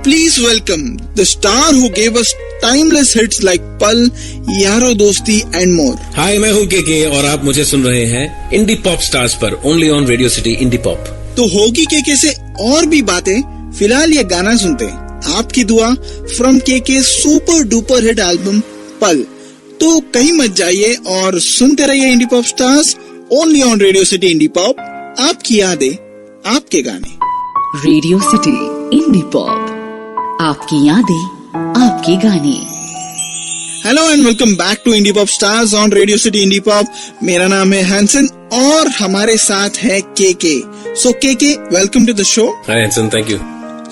Please welcome the star who gave us timeless hits like पल, यारो दोस्ती and more. हाय, मैं हूँ केके और आप मुझे सुन रहे हैं इंडी पॉप स्टार्स पर, ओनली ऑन रेडियो सिटी इंडीपॉप। तो होगी केके से और भी बातें, फिलहाल ये गाना सुनते हैं, आपकी दुआ from KK super duper hit album Pal. तो कहीं मत जाइए और सुनते रहिए indie pop stars, only on Radio City indie pop, आपकी यादें, आपके गाने। रेडियो सिटी इंडीपॉप, आपकी यादें, आपके गाने। Hello and welcome back to indie pop stars on Radio City indie pop. मेरा नाम है हैंसन और हमारे साथ है KK. So KK, welcome to the show. Hi Hansen, thank you.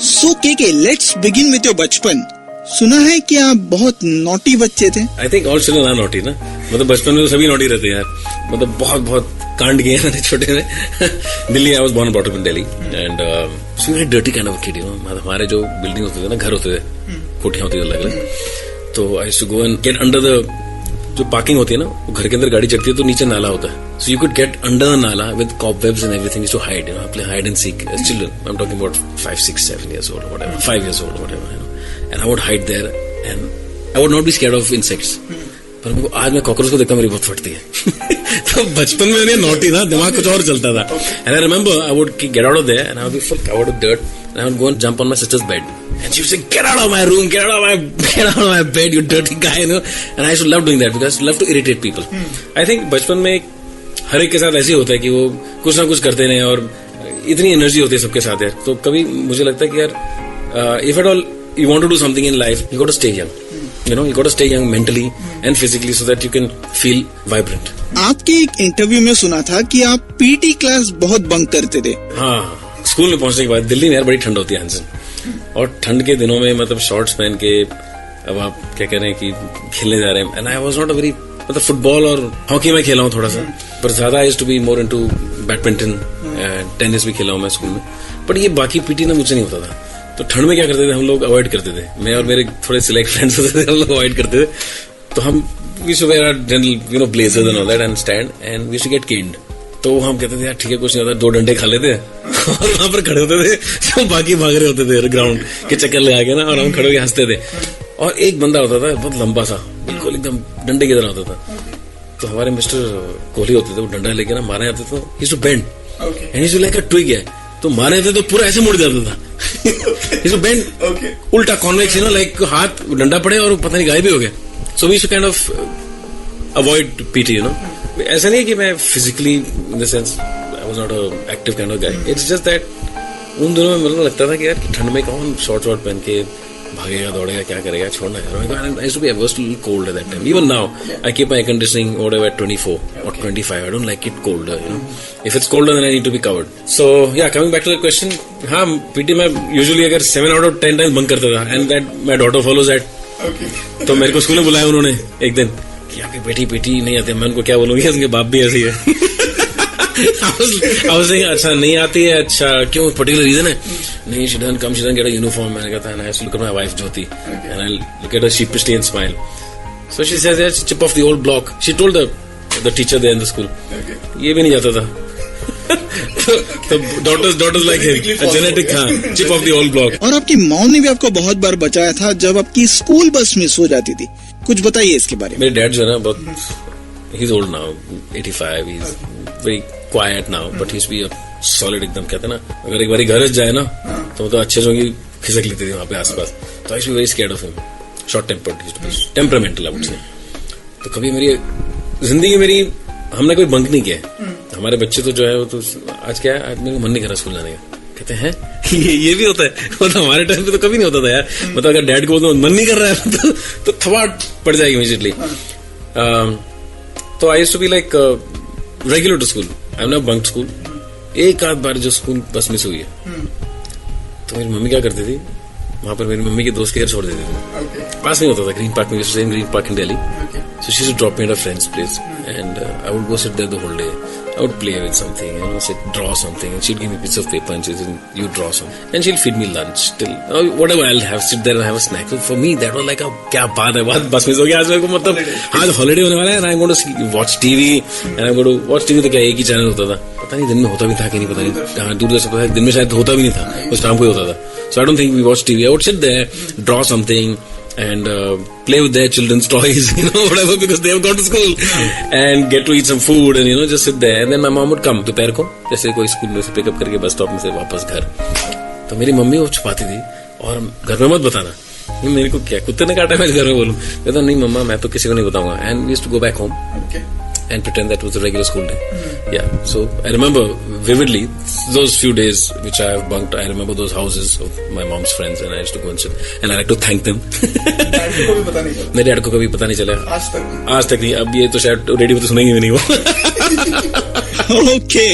So KK, let's begin with your बचपन। सुना है कि आप बहुत नॉटी बच्चे थे। I think all children are naughty ना, मतलब बचपन में तो सभी नॉटी रहते हैं यार, मतलब बहुत बहुत कांड किए मैंने छोटे में। Delhi, I was born brought up in Delhi and so very dirty kind of kid, you know. मतलब हमारे जो बिल्डिंग होते थे ना, घर होते थे, कोठियां होती थी अलग अलग, तो I used to go and get under the, जो पार्किंग होती है ना, वो घर के अंदर गाड़ी चढ़ती है तो नीचे नाला होता है, so you could get under the nala with cobwebs and everything to hide, you know, play hide and seek as children. I am talking about 5, 6, 7 years old or whatever, 5 years old or whatever, you know, and I would hide there and I would not be scared of insects. पर मेरे को आज मैं cockroach को देखता मेरी बहुत फटती है। तो बचपन में मेरे नॉटी ना, दिमाग कुछ और चलता था। And I remember I would get out of there and I would be full covered with dirt and I would go and jump on my sister's bed and she would say, "Get out of my room, get out of my bed, you dirty guy," you know. And I used to love doing that because I love to irritate people. I think बचपन में हर एक के साथ ऐसे ही होता है कि वो कुछ ना कुछ करते रहे और इतनी एनर्जी होती है सबके साथ यार। तो कभी मुझे लगता है कि यार if at all you want to do something in life, you got to stay young. You know, you got to stay young mentally and physically so that you can feel vibrant. आपके एक interview में सुना था कि आप PT class बहुत bunk करते थे। हाँ, स्कूल में पहुंचने के बाद दिल्ली में यार बड़ी ठंड होती है हैंसन, और ठंड के दिनों में मतलब शॉर्ट्स पहन के अब आप क्या कह रहे हैं कि खेलने जा रहे हैं, and I was not a very, मतलब फुटबॉल और हॉकी में खेला हूँ थोड़ा सा, पर ज्यादा I used to be more into badminton, tennis भी खेला हूँ मैं स्कूल में, बट ये बाकी पीटी ना मुझसे नहीं होता था। तो ठंड में क्या करते थे हम लोग, अवॉइड करते थे, मैं और मेरे थोड़े सिलेक्ट फ्रेंड्स होते थे, हम लोग अवॉइड करते थे। तो हम we used to wear general, you know, blazers and all that and stand and we used to get caned. तो हम कहते थे यार ठीक है, कुछ नहीं होता, 2 डंडे खा लेते और वहां पर खड़े होते थे, तो बाकी भाग रहे होते थे ग्राउंड के चक्कर लगा के ना, और हम खड़े होकर हंसते थे। और एक बंदा होता था बहुत लंबा सा, बिल्कुल एकदम डंडे की तरह होता था, तो हमारे मिस्टर कोहली होते थे, वो डंडा लेके ना मारे जाते थे, he used to bend and he used to like a twig है, तो मारे थे तो पूरा ऐसे मुड़ जाता था। बेंड उल्टा कॉन्वेक्स, यू नो, लाइक हाथ डंडा पड़े और पता नहीं गायब भी हो गया। So we should kind of avoid PT, you know. ऐसा नहीं कि मैं physically in the sense I was not a active kind of guy, it's just that उन दिनों में मुझे लगता था कि यार ठंड में कौन शॉर्ट पहन के भागेगा दौड़ेगा, क्या करेगा, छोड़ना है। I used to be averse to cold at that time. Even now, I keep my air conditioning whatever at 24 or 25. I don't like it colder, you know. If it's colder, then I need to be covered. So yeah, coming back to the question, हाँ, PT में usually अगर 7 out of 10 times bunk करता था, and that my daughter follows that. तो मेरे को school में बुलाया उन्होंने एक दिन कि आपकी बेटी पीटी नहीं आती, मैं उनको क्या बोलूंगी, उनके बाप भी ऐसी है। I was saying, अच्छा नहीं आती है, अच्छा क्यों, पर्टिकुलर रीजन है? नहीं, she doesn't come, she doesn't get a uniform. मैंने कहा था, and I have to look at my wife Jyoti and I'll look at her sheepishly and smile. So she says, yeah, chip off the old block. She told the teacher there in the school. ये भी नहीं जाता था। तो daughters like him, a genetic, हाँ, chip off the old block. और आपकी mom ने भी आपको बहुत बार बचाया था जब आपकी स्कूल बस मिस हो जाती थी, कुछ बताइए इसके बारे में। मेरे डैड जो है ना, बहुत, he's old now, 85, he's very quiet now, but he used to be a solid, एकदम कहते हैं ना, अगर एक बारी घर जाए ना तो मतलब अच्छे जो खिसक लेती थी वहां पे आसपास। तो I very scared of him, short tempered, temperamental I would से। तो कभी मेरी जिंदगी मेरी हमने कोई बंक नहीं किया। हमारे बच्चे तो जो है वो तो आज क्या है, आज मेरे को मन नहीं कर रहा स्कूल जाने का, कहते हैं ये भी होता है, मतलब हमारे टाइम पे तो कभी नहीं होता था यार। मतलब अगर डैड को मन नहीं कर रहा है तो थवाट पड़ जाएगी इमीडिएटली। तो I used to be like regular to school, I have never bunked school. एक आध बार जो स्कूल बस मिस हुई है, तो मेरी मम्मी क्या करती थी, वहां पर मेरी मम्मी के दोस्त के घर छोड़ देती थी, पास नहीं होता था, ग्रीन पार्क में, green park in Delhi. So she used to drop me at a friend's place, and I would go sit there the whole day. I would play with something, you know, draw something, and she'd give me a piece of paper and she'd say, "You draw something," and she'll feed me lunch till whatever I'll have, sit there and have a snack. So for me, that was like a क्या बात है, बात बस miss हो गया आज मेरे को, मतलब आज हॉलिडे होने वाला है, and I'm going to watch TV, and I'm going to watch TV। तो क्या एक ही चैनल होता था, पता नहीं दिन में होता भी था कि नहीं, पता नहीं, हाँ, दूरदर्शन दिन में शायद होता भी नहीं था, उस टाइम को ही होता था। So I don't think we watched TV. I would sit there, draw something, and play with their children's toys, whatever, because they have gone to school, and get to eat some food, and just sit there. And then my mom would come दोपहर को, जैसे कोई school में से pickup करके bus stop में से वापस घर. तो मेरी मम्मी वो छुपाती थी और घर में मत बताना. मेरे को क्या कुत्ते ने काटा, मैं घर में बोलूं. कहता नहीं मम्मा, मैं तो किसी को नहीं बताऊंगा. And we used to go back home. And pretend that was a regular school day. Yeah, so I remember vividly those few days which I have bunked. I remember those houses of my mom's friends, and I used to go and sit. And I like to thank them. Dad को भी पता नहीं चला. मेरे dad को कभी पता नहीं चला. आज तक नहीं. अब ये तो शायद रेडियो पे तो सुनेंगे भी नहीं वो. ओके,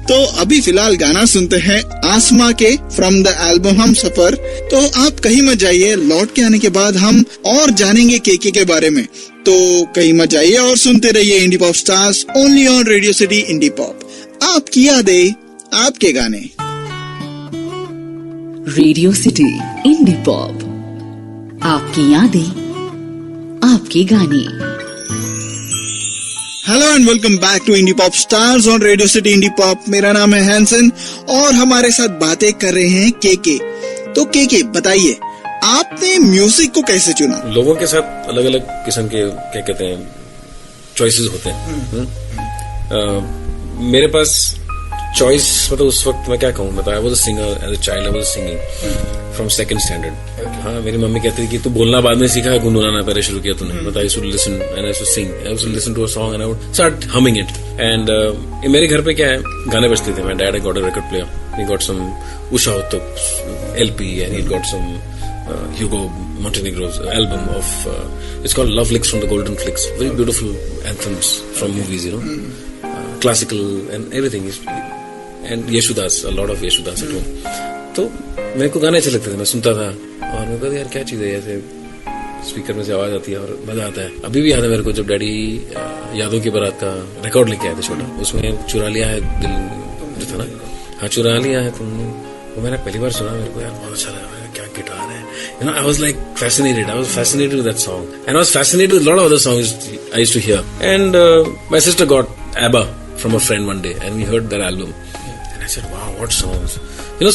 तो अभी फिलहाल गाना सुनते हैं आसमा के फ्रॉम द एल्बम हम सफर. तो आप कहीं मत जाइए, लौट के आने के बाद हम और जानेंगे केके के बारे में. तो कहीं मत जाइए और सुनते रहिए indie pop stars only on Radio City indie pop. आपकी यादें, आपके गाने. रेडियो सिटी इंडी पॉप, आपकी यादें, आपके गाने. Hello and welcome back to indie pop stars on Radio City indie pop. मेरा नाम है हैंसन और हमारे साथ बातें कर रहे हैं केके. तो केके बताइए, आपने म्यूजिक को कैसे चुना? लोगों के साथ अलग अलग किस्म के क्या कहते हैं चॉइसेस होते हैं. मेरे पास चॉइस मतलब उस वक्त मैं क्या कहूँ, मतलब I was a singer as a child. I was singing from second standard. हाँ, मेरी मम्मी कहती थी कि तू बोलना बाद में सीखा, गुनगुनाना पहले शुरू किया तूने. मतलब I should listen and I should sing. I should listen to a song and I would start humming it. And मेरे घर पे क्या है, गाने बजते थे. My dad had got a record player. He got some Usha Uthup LP and he got some Hugo Montenegro's album of it's called Love Licks from the Golden Flicks. Very beautiful anthems from movies, classical and everything. And Yeshudas, a lot of Yeshudas at home. तो मेरे को गाने अच्छे लगते थे, मैं सुनता था और मैं कहता यार क्या चीज है, ऐसे स्पीकर में से आवाज आती है और मजा आता है. अभी भी याद है मेरे को जब डैडी यादों की बारात का रिकॉर्ड लेके आए थे छोटा, उसमें चुरा लिया है दिल जो था ना, हाँ चुरा लिया है तुमने, वो मैंने पहली बार सुना. मेरे को यार बहुत अच्छा लगा, क्या गिटार है. I was like fascinated. I was fascinated with that song, and I was fascinated with a lot of other songs I used to hear. And my sister got ABBA from a friend one day, and we heard that album, and I said, "Wow, what songs!"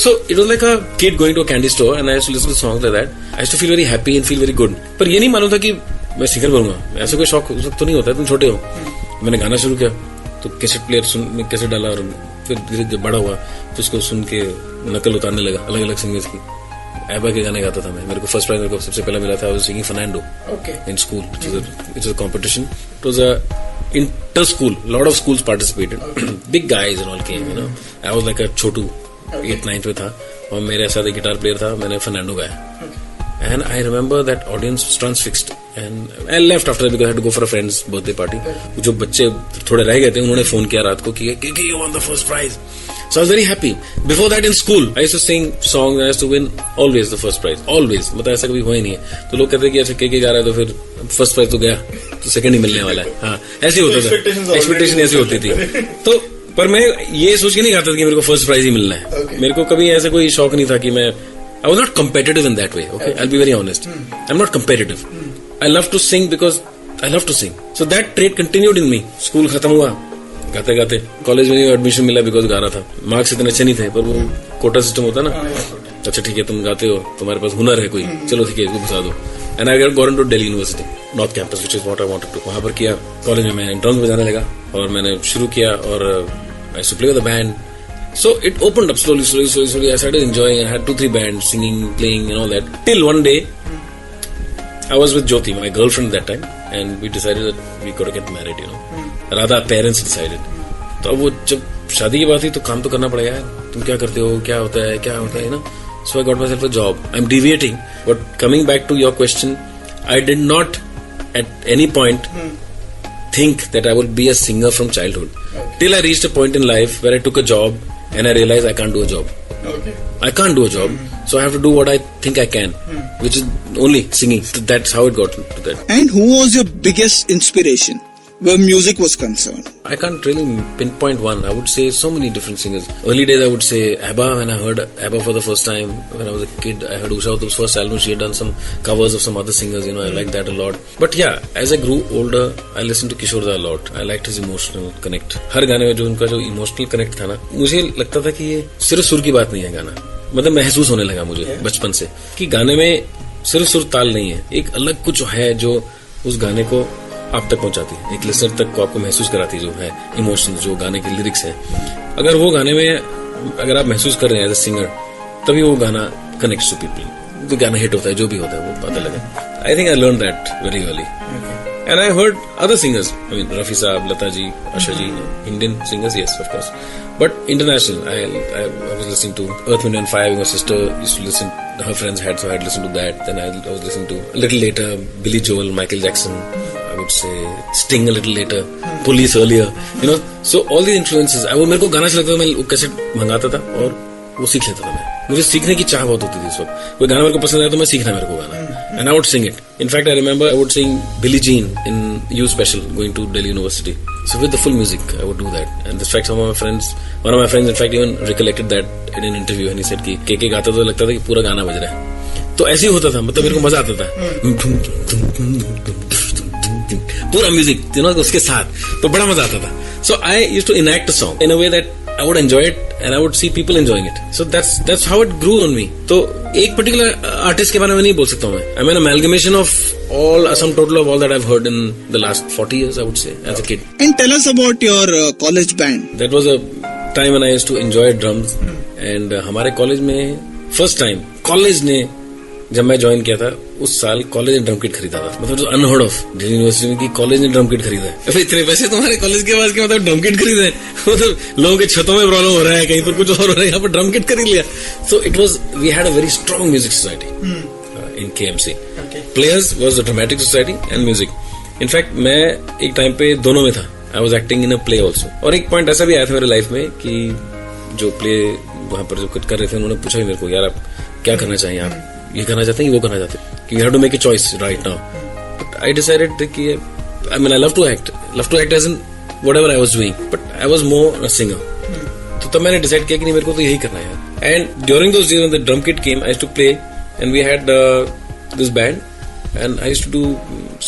So it was like a kid going to a candy store, and I used to listen to songs like that. I used to feel very happy and feel very good. पर ये नहीं मालूम था कि मैं singer बनूंगा. ऐसा कोई शौक उस वक्त तो नहीं होता, तुम छोटे हो. मैंने गाना शुरू किया तो कैसेट प्लेयर में कैसेट डाला और फिर धीरे जब बड़ा हुआ तो उसको सुन के नकल उतारने लगा अलग अलग सिंगर्स की. एबा के गाने गाता था मैं. मेरे को फर्स्ट प्राइज मेरे को सबसे पहले मिला था. I was singing Fernando in school. It was a competition. It was a inter school. Lot of schools participated. Big guys and all came. I was like a Chhotu 8th 9th में था और मेरे साथ एक guitar player था. मैंने Fernando गाया and I remember that audience was transfixed and I left after that because I had to go for a friend's birthday party. जो बच्चे थोड़े रह गए थे उन्होंने फोन किया रात को कि you won the first prize. So I was very happy. Before that in school I used to sing songs and I used to win always the first prize. Always. मतलब ऐसा कभी हुआ ही नहीं है. तो लोग कहते हैं कि ऐसे के गा रहा है तो फिर फर्स्ट प्राइज तो गया तो सेकंड ही मिलने वाला है. हाँ ऐसे होता था. एक्सपेक्टेशन ऐसी होती थी. तो पर मैं ये सोच के नहीं गाता था कि मेरे को फर्स्ट प्राइज ही मिलना है. मेरे को कभी ऐसा कोई शौक नहीं था कि मैं I was not competitive in that way. Okay, I'll be very honest. I'm not competitive. I love to sing because I love to sing. So that trait continued in me. School खत्म हुआ गाते गाते. College में admission मिला because गाना था. Marks इतने अच्छे नहीं थे पर वो कोटा सिस्टम होता ना. अच्छा ठीक है तुम गाते हो, तुम्हारे पास हुनर है कोई, चलो ठीक है इसको घुसा दो. And I got into Delhi University, North Campus, which is what I wanted to. वहाँ पर किया. कॉलेज में मैं इंटर्न्स में जाने लगा और मैंने शुरू किया और I used to play with the band. So it opened up slowly. I started enjoying. I had 2-3 bands singing, playing, and all that. Till one day, I was with Jyoti, my girlfriend at that time, and we decided that we got to get married. Rather, parents decided. तो अब वो जब शादी की बात थी तो काम तो करना पड़ेगा यार. तुम क्या करते हो, क्या होता है. So I got myself a job. I'm deviating, but coming back to your question, I did not at any point think that I would be a singer from childhood. Till I reached a point in life where I took a job. And I realized I can't do a job. Okay. I can't do a job. So I have to do what I think I can, which is only singing. That's how it got to that. And who was your biggest inspiration where music was concerned? I can't really pinpoint one. I would say so many different singers. Early days I would say ABBA. When I heard ABBA for the first time when I was a kid, I heard Usha Uttup's first album. She had done some covers of some other singers. I liked that a lot. But yeah, as I grew older, I listened to Kishore Da a lot. I liked his emotional connect. हर गाने में जो उनका जो emotional connect था ना, मुझे लगता था कि ये सिर्फ सुर की बात नहीं है गाना. मतलब महसूस होने लगा मुझे बचपन से कि गाने में सिर्फ सुर ताल नहीं है, एक अलग कुछ है जो उस गाने को आप तक पहुंचाती है, एक लिसनर तक को आपको महसूस कराती जो है इमोशंस, जो गाने के लिरिक्स है। अगर वो गाने में अगर आप महसूस कर रहे हैं एज ए सिंगर, तभी वो गाना कनेक्ट्स टू पीपल। तो गाना हिट होता है, जो भी होता है वो पता लगा। I think I learn that very early and I heard other singers, I mean Rafi sahab, Lata ji, Asha ji, Indian singers, yes of course, but international. I was listening to Earth, Wind and Fire. My sister used to listen. Her friends had, so I had listened to that. Then I was listening to a little later Billy Joel, Michael Jackson. I would say Sting a little later, Police earlier. You know, so all these influences. वो मेरे को गाना अच्छा लगता था, मैं वो cassette मंगाता था और वो सीख लेता था मैं। मुझे सीखने की चाह बहुत होती थी उस वक्त। कोई गाना मेरे को पसंद आया तो मैं सीखना मेरे को गाना, and I would sing it. In fact, I remember I would sing Billie Jean in U Special going to Delhi University. So with the full music, I would do that. And in fact, one of my friends, in fact, even recollected that in an interview, and he said कि के गाता तो लगता था कि पूरा गाना बज रहा है। तो ऐसे ही होता था, मतलब मेरे को मजा आता था, पूरा म्यूजिक, you know, उसके साथ, तो बड़ा मजा आता था। So I used to enact a song in a way that I would enjoy it and I would see people enjoying it. So that's how it grew on me. तो एक particular artist के बारे में नहीं बोल सकता हूँ मैं। I'm an amalgamation of all, a sum total of all that I've heard in the last 40 years, I would say, as a kid. And tell us about your college band. That was a time when I used to enjoy drums. And हमारे college में first time college ने जब मैं join किया था उस साल college ने ड्रम किट खरीदा था, मतलब अनहर्ड ऑफ दिल्ली यूनिवर्सिटी में कि कॉलेज ने ड्रम किट खरीदा है। अबे इतने पैसे तुम्हारे कॉलेज के पास के, मतलब ड्रम किट खरीदा है, मतलब लोगों के छतों में प्रॉब्लम हो रहा है, कहीं पर कुछ और हो रहा है, यहाँ पर ड्रम किट खरीद लिया। So it was, we had a very strong music society in KMC. Players was the dramatic society and music. In fact मैं एक टाइम पे दोनों में था, I was acting in a play also. और एक पॉइंट ऐसा भी आया था मेरे लाइफ में कि जो प्ले वहां पर जो कर रहे थे उन्होंने पूछा भी मेरे को, यार आप क्या करना चाहिए, आप ये करना चाहते हैं, वो करना चाहते हैं, कि you have to make a choice right now. But I decided कि I mean I love to act as in whatever I was doing, but I was more a singer. तो तब मैंने डिसाइड किया कि नहीं, मेरे को तो यही करना है। And during those days when the drum kit came, I used to play and we had this band and I used to do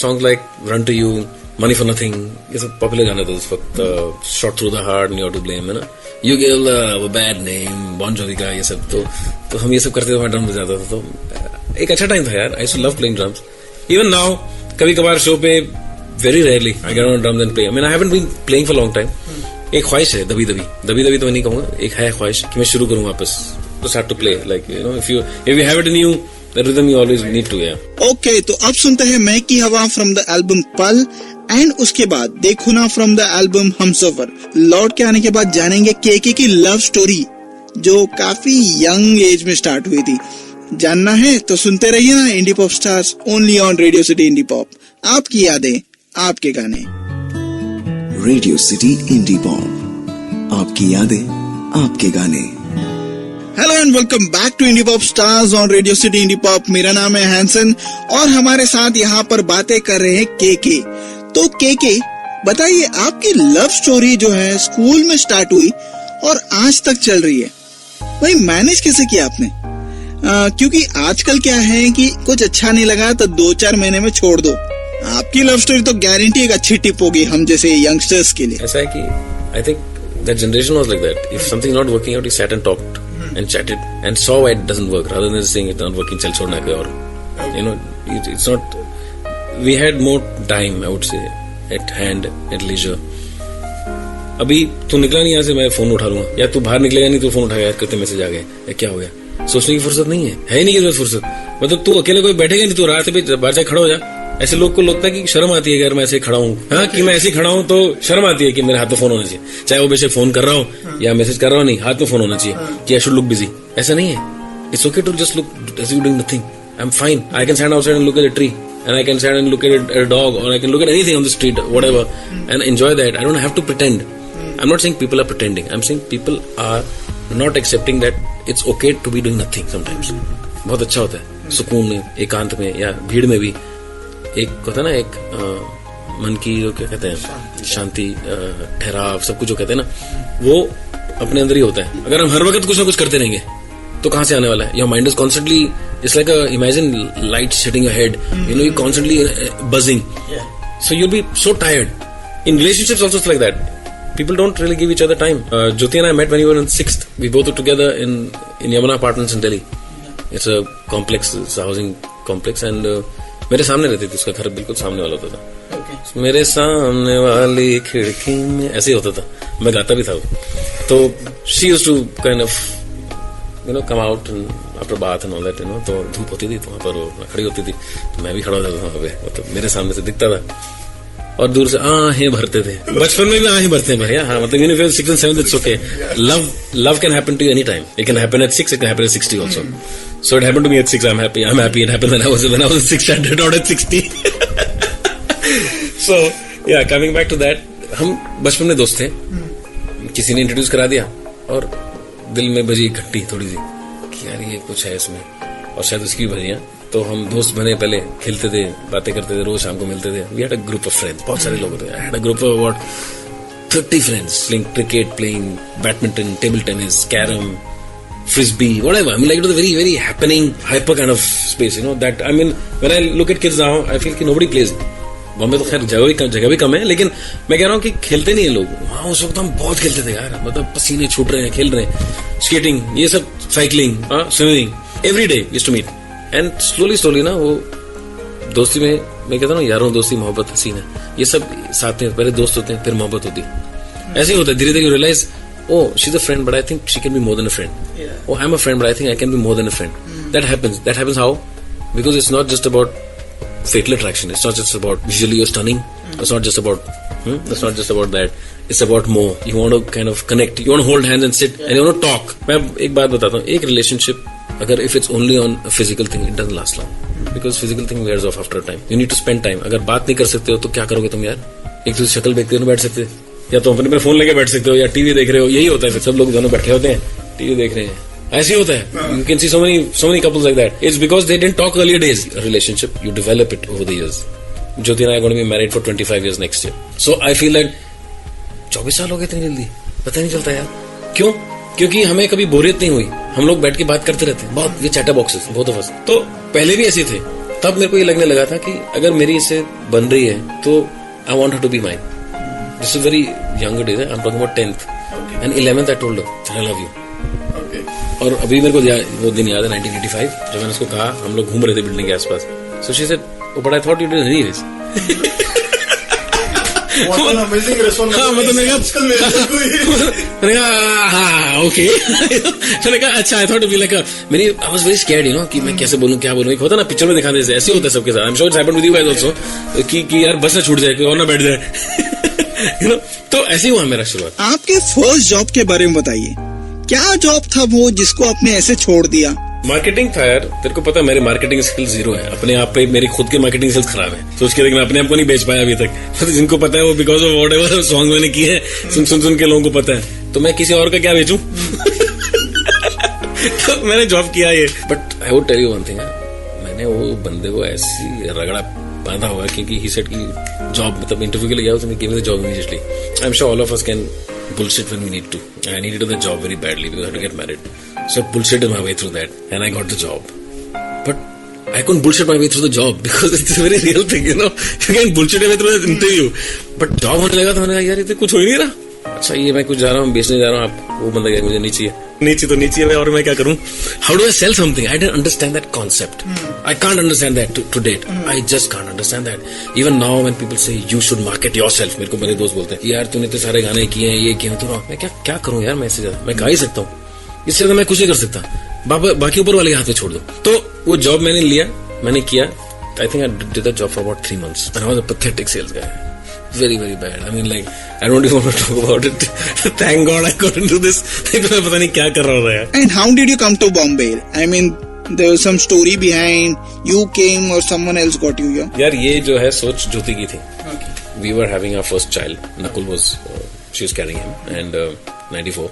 songs like run to you, money for nothing, ये सब popular गाने थे उस वक्त, shot through the heart, you to blame, है ना, you give love a bad name, Bon Jovi का, ये सब। तो हम ये सब करते थे, मैं ड्रम बजाता था। तो एक अच्छा टाइम था यार, I used to love playing drums. Even now कभी कभार शो पे very rarely I get on drums and play. I mean I haven't been playing for long time. एक ख्वाहिश है दबी दबी तो मैं नहीं कहूंगा, एक है ख्वाहिश कि मैं शुरू करूं वापस, तो start to play, like you know, if you have it in you, the rhythm you always need to. Okay, तो अब सुनते हैं मैं की हवा from the album Pal, and उसके बाद देखो ना फ्रॉम द एल्बम हमसफर। लौट के आने के बाद जानेंगे केके की लव स्टोरी जो काफी यंग एज में स्टार्ट हुई थी। जानना है तो सुनते रहिए ना indie pop stars, only on Radio City indie pop. आपकी यादें, आपके गाने। रेडियो सिटी इंडी पॉप, आपकी यादें, आपके गाने। Hello and welcome back to indie pop stars on Radio City indie pop. मेरा नाम है हैंसन और हमारे साथ यहाँ पर बातें कर रहे हैं केके। तो केके बताइए, आपकी लव स्टोरी जो है स्कूल में स्टार्ट हुई और आज तक चल रही है, वही मैनेज कैसे किया आपने? क्योंकि आजकल क्या है कि कुछ अच्छा नहीं लगा तो 2-4 महीने में छोड़ दो। आपकी लव स्टोरी तो गारंटी एक अच्छी टिप होगी हम जैसे यंगस्टर्स के लिए। ऐसा है कि I think that generation was like that, if something not working out, he sat and talked and chatted and saw why it doesn't work rather than saying it's not working, chal chhodna koi aur, you know, it's not, we had more time, I would say, at hand, at leisure. अभी तू निकला नहीं यहाँ से, मैं phone उठा लूंगा, या तू बाहर निकलेगा नहीं तो फोन उठाएगा, यार कितने मैसेज आ गए, या क्या हो गया, सोचने की फुर्सत नहीं है ही नहीं की फुर्सत। मतलब तू अकेले कोई बैठेगा नहीं, तू रात पे बाहर से खड़ा हो जा। ऐसे लोग को लगता है कि शर्म आती है अगर मैं ऐसे खड़ा हूँ, हाँ, कि मैं ऐसे खड़ा हूँ तो शर्म आती है कि मेरे हाथ में फोन होना चाहिए, चाहे वो बेशक फोन कर रहा हूँ या मैसेज कर रहा हूँ, नहीं, हाथ में फोन होना चाहिए कि आई शुड लुक बिजी। ऐसा नहीं है, it's okay to just look as you doing nothing, I am fine, I can stand outside and look at a tree, and I can stand and look at a dog, or I can look at anything on the street, whatever, and enjoy that. I don't have to pretend. I'm not saying people are pretending. I'm saying people are not accepting that it's okay to be doing nothing sometimes. बहुत अच्छा होता है सुकून में, एकांत में या भीड़ में भी। एक होता है ना, एक मन की जो क्या कहते हैं, शांति, ठहराव, सब कुछ जो कहते हैं ना, वो अपने अंदर ही होता है। अगर हम हर वक्त कुछ ना कुछ करते रहेंगे तो कहाँ से आने वाला है? Your mind is constantly, it's like imagine light hitting your head, you know, you constantly buzzing, so you'll be so tired. In relationships also like that, people don't really give each other time. Jyoti and I met when we were in 6th. We both were together in Yamuna Apartments in Delhi. It's a complex, it's a housing complex, and मेरे सामने रहती थी, उसका घर बिल्कुल सामने वाला होता था. Okay. मेरे सामने वाली खिड़की में ऐसे ही होता था. मैं गाता भी था. तो she used to kind of come out and after bath and all that, तो धूप होती थी तो वहां पर खड़ी होती थी, तो मैं भी खड़ा होता था वहां पे, मतलब मेरे सामने से दिखता था और दूर से आहें भरते थे. बचपन में भी आहें भरते हैं भैया. हाँ, मतलब if you're 6 and 7, it's okay. Love can happen to you anytime. It can happen at 6, it can happen at 60 also. So it happened to me at 6. I'm happy. It happened when I was at 6, I did not at 60. So yeah, coming back to that, हम बचपन में दोस्त थे. किसी ने introduce करा दिया और दिल में बजी घंटी थोड़ी सी कि यार ये कुछ है इसमें, और शायद उसकी भी बजियां. तो हम दोस्त बने, पहले खेलते थे, बातें करते थे, रोज शाम को मिलते थे. We had a group of friends, बहुत सारे लोग थे. I had a group of about 30 friends playing cricket, playing badminton, table tennis, carrom, frisbee, whatever. I mean, like it was a very, very happening, hyper kind of space, that, I mean, when I look at kids now, I feel कि nobody plays. Bombay तो खैर जगह भी कम है, लेकिन मैं कह रहा हूँ कि खेलते नहीं है लोग. वहां उस वक्त हम बहुत खेलते थे यार, मतलब पसीने छूट रहे हैं, खेल रहे हैं, स्केटिंग, ये सब, cycling, swimming, every day used to meet. And slowly ना वो दोस्ती में, मैं कहता हूँ यारों दोस्ती मोहब्बत हसीन है, ये सब साथ में पहले दोस्त होते हैं, फिर मोहब्बत होती है. ऐसे ही होता है, धीरे धीरे you realise, oh, she's a friend, but I think she can be more than a friend. Yeah. Oh, I'm a friend, but I think I can be more than a friend. That happens. That happens how? Because it's not just about fatal attraction. It's not just about visually you're stunning. It's not just about. It's not just about that. It's about more. You want to kind of connect. You want to hold hands and sit, and you want to talk. मैं एक बात बताता हूँ. एक relationship, अगर if it's only on a physical thing, it doesn't last long. Because physical thing wears off after a time. You need to spend time. अगर बात नहीं कर सकते हो तो क्या करोगे तुम यार? एक दूसरी शक्ल देखते हो ना बैठ सकते, या तो अपने पे फोन लेके बैठ सकते हो, या टीवी देख रहे हो. यही होता है, फिर सब लोग दोनों बैठे होते हैं, टीवी देख रहे हैं. ऐसे ही होता है. You can see so many couples like that. It's because they didn't talk earlier days. A relationship, you develop it over the years. Jyoti and I are going to be married for 25 years next year. So I feel that 24 साल हो गए इतनी जल्दी, पता नहीं चलता यार. क्यों? क्योंकि हमें कभी बोरियत नहीं हुई. हम लोग बैठ के बात करते रहते हैं बहुत. ये चैटर बॉक्सेस बहुत ऑफ अस. तो पहले भी ऐसे थे. तब मेरे को ये लगने लगा था कि अगर मेरी इससे बन रही है तो I want her to be mine. This is very younger days. I'm talking about 10th. Okay. And 11th I told her I love you. Okay. और अभी मेरे को वो दिन याद है 1985 जब मैंने उसको कहा. हम लोग घूम रहे थे बिल्डिंग के आसपास. So she said, "Oh, but I thought you did anyways." What an amazing response. हाँ, मतलब मैंने कहा okay. मैंने कहा अच्छा, I thought to be like I was very scared, कि मैं कैसे बोलूं, क्या बोलूं. एक होता ना पिक्चर में दिखाते हैं, ऐसे होता है सबके साथ. I'm sure it's happened with you guys also कि यार बस ना छूट जाए, कोई और ना बैठ जाए. तो ऐसे ही हुआ मेरा शुरुआत. आपके फर्स्ट जॉब के बारे में बताइए. क्या जॉब था वो जिसको आपने ऐसे छोड़ दिया? मार्केटिंग था यार. तेरे को पता मेरे मार्केटिंग स्किल्स 0 है. अपने आप पे मेरी खुद की मार्केटिंग स्किल्स खराब है. तो उसके लिए मैं अपने आप को नहीं बेच पाया अभी तक. तो जिनको पता है वो बिकॉज ऑफ व्हाटएवर सॉन्ग मैंने किए हैं, सुन के लोगों को पता है. तो मैं किसी और का क्या बेचूं? तो मैंने जॉब किया ये. But I would tell you one thing, मैंने वो बंदे को ऐसी रगड़ा बांधा हुआ क्योंकि ही सेड की जॉब, मतलब इंटरव्यू के लिए गया तो give me the job immediately. I am sure all of us can bullshit when we need to. I needed the job very badly because I had to get married. So I bullshitted my way through that and I got the job. But I couldn't bullshit my way through the job because it's a very real thing, You can bullshit your way through the interview. But job होने लगा तो मैंने कहा यार ये तो कुछ हो ही नहीं रहा. अच्छा ये मैं कुछ जा रहा हूँ, बेचने जा रहा हूँ. आप वो बंदा क्या मुझे नहीं चाहिए. नीचे तो नीचे है और मैं क्या करूं? How do I sell something? I didn't understand that concept. I can't understand that to date. I just can't understand that. Even now when people say you should market yourself, मेरे को मेरे दोस्त बोलते हैं यार तूने तो सारे गाने किए हैं, ये किए हैं, तो मैं क्या करूं यार. मैं इससे ज्यादा मैं गा ही सकता हूँ, इससे ज्यादा मैं कुछ नहीं कर सकता. बाकी ऊपर वाले के हाथ में छोड़ दो. तो वो जॉब मैंने लिया, मैंने किया. I think I did that job for about 3 months and I was a pathetic sales guy. Very, very bad. I mean, like, I don't even want to talk about it. Thank God I got into this. मैं पता नहीं क्या कर रहा था यार. And how did you come to Bombay? I mean, there was some story behind. You came or someone else got you here? यार ये जो है सोच ज्योति की थी. Okay. We were having our first child. Nakul was, she was carrying him, and 94.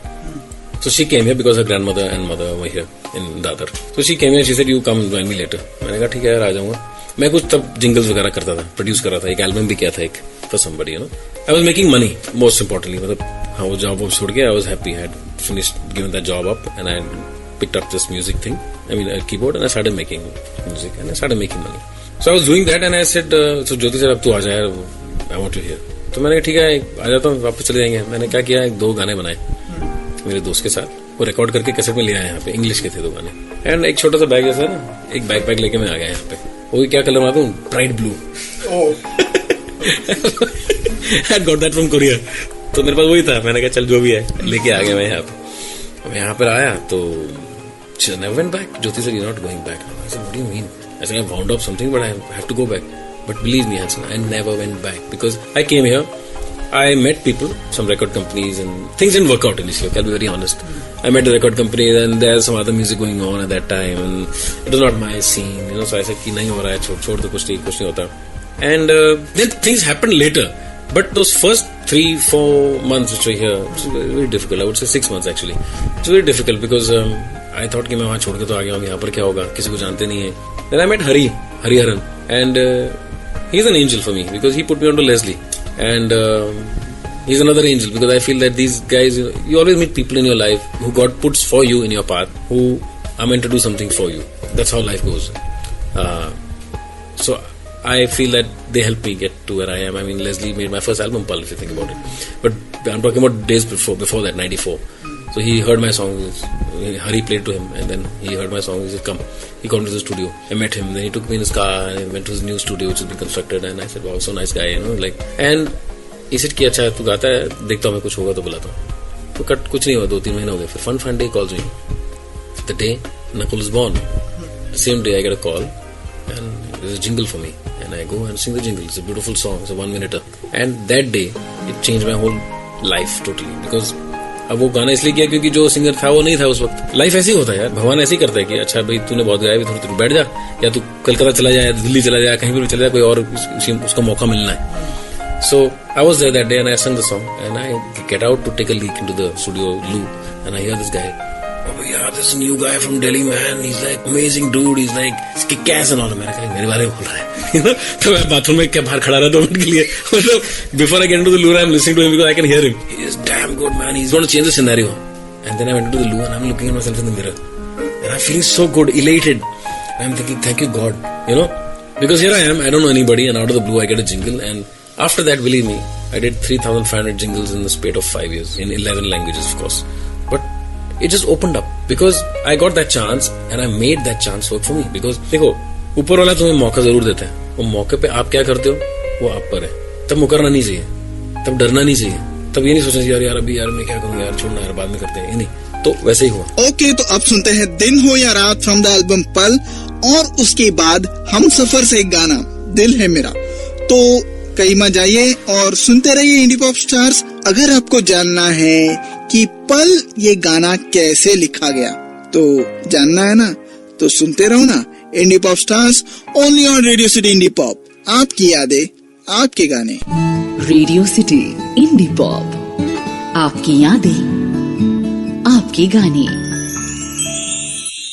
So she came here because her grandmother and mother were here in Dadar. So she came here. She said, "You come join me later." मैंने कहा ठीक है यार आ जाऊंगा. मैं कुछ तब jingles वगैरह करता था, प्रोड्यूस कर रहा था. एक एल्बम भी किया था एक for somebody, I was making money most importantly. मतलब हाँ वो जॉब छोड़ के I was happy. I had finished giving that job up and I picked up this music thing. I mean a keyboard and I started making music and I started making money. So I was doing that and I said, so Jyoti said अब तू आ जा यार, I want you here. तो मैंने कहा ठीक है आ जाता हूँ, वापस चले जाएंगे। मैंने क्या किया, 2 गाने बनाए मेरे दोस्त के साथ, वो रिकॉर्ड करके कैसेट में ले आया यहाँ पे, इंग्लिश के थे 2 गाने। एंड एक छोटा सा बैग जैसा ना, एक बैकपैक लेके मैं आ गया यहाँ पे। वो भी क्या कलर बनाता हूँ, bright blue. I got that from Korea। तो मेरे पास वही था, मैंने कहा चल जो भी है लेके आ गया मैं यहाँ पे। अब यहाँ पर आया तो never went back। Jyoti said you're not going back। I said what do you mean? I said I wound up something but I have to go back। But believe me Hanson, I never went back because I came here, I met people, some record companies, and things didn't work out initially, I'll be very honest। I met a record company and there's some other music going on at that time and it was not my scene, you know, so I said कि नहीं हो रहा है, छोड़ तो कुछ नहीं होता। And then things happened later, but those first 3-4 months which were here, it was very difficult। I would say 6 months actually। It was very difficult because I thought कि मैं वहाँ छोड़ के तो आ गया हूँ, यहाँ पर क्या होगा, किसी को जानते नहीं है। Then I met Hariharan, and he's an angel for me because he put me onto Leslie, and he's another angel because I feel that these guys, you always meet people in your life who God puts for you in your path, who are meant to do something for you. That's how life goes। So I feel that they helped me get to where I am। I mean, Leslie made my first album, Pal, if you think about it. But I'm talking about days before that, 94. So he heard my songs, Hari played to him, and then he heard my songs, he said, come. He came to the studio. I met him, then he took me in his car, and I went to his new studio which has been constructed, and I said, wow, so nice guy, you know, like, and he said कि अच्छा तू गाता है, देखता हूँ मैं कुछ होगा तो बुलाता हूँ। तो कुछ नहीं हुआ, 2-3 महीने हो गए, फिर Fun Day calls me। The day Nakul is born, the same day I get a call, and there's a jingle for me, and I go and sing the jingle. It's a beautiful song, it's a 1-minute, and that day it changed my whole life totally because अब वो गाना इसलिए किया क्योंकि जो singer था वो नहीं था उस वक्त। लाइफ ऐसे ही होता है यार, भगवान ऐसे ही करता है कि अच्छा भाई तूने बहुत गाया, थोड़ा तू बैठ जा, या तू कलकत्ता चला जाए, दिल्ली चला जाए, कहीं पर भी चला जाए, कोई और उसका मौका मिलना है। So I was there that day and I sang the song and I get out to take a leak into the studio loo and I hear this guy, oh yeah, this new guy from Delhi man, he's like amazing dude, he's like kick-ass and all। मैंने कहा मेरे बारे में बोल रहा है, you know? तो मैं बाथरूम में क्या बाहर खड़ा रहा 2 मिनट के लिए, मतलब before I get into the loo I'm listening to him because I can hear him, he is damn good man, he's going to change the scenario। And then I went into the loo and I'm looking at myself in the mirror and I'm feeling so good, elated, and I'm thinking thank you God, you know, because here I am, I don't know anybody, and out of the blue I get a jingle, and after that, believe me, I did 3,500 jingles in the space of 5 years in 11 languages, of course. But it just opened up because I got that chance and I made that chance work for me. Because देखो, ऊपर वाला तुम्हें मौका जरूर देता है, वो मौके पे आप क्या करते हो वो आप पर है। तब मुकरना नहीं चाहिए, तब डरना नहीं चाहिए, तब ये नहीं सोचना चाहिए यार अभी यार मैं क्या करूँ यार, छोड़ना यार बाद में करते हैं, ये नहीं। तो वैसे ही हुआ। ओके, तो अब सुनते हैं दिन हो या रात फ्रॉम द एल्बम पल, और उसके बाद हम सफर से एक गाना दिल है मेरा। तो कहीं मत जाइए और सुनते रहिए इंडी पॉप स्टार्स। अगर आपको जानना है कि पल ये गाना कैसे लिखा गया तो जानना है ना, तो सुनते रहो ना indie pop stars only on Radio City indie pop. आपकी यादें आपके गाने। रेडियो सिटी इंडी पॉप, आपकी यादें आपके गाने।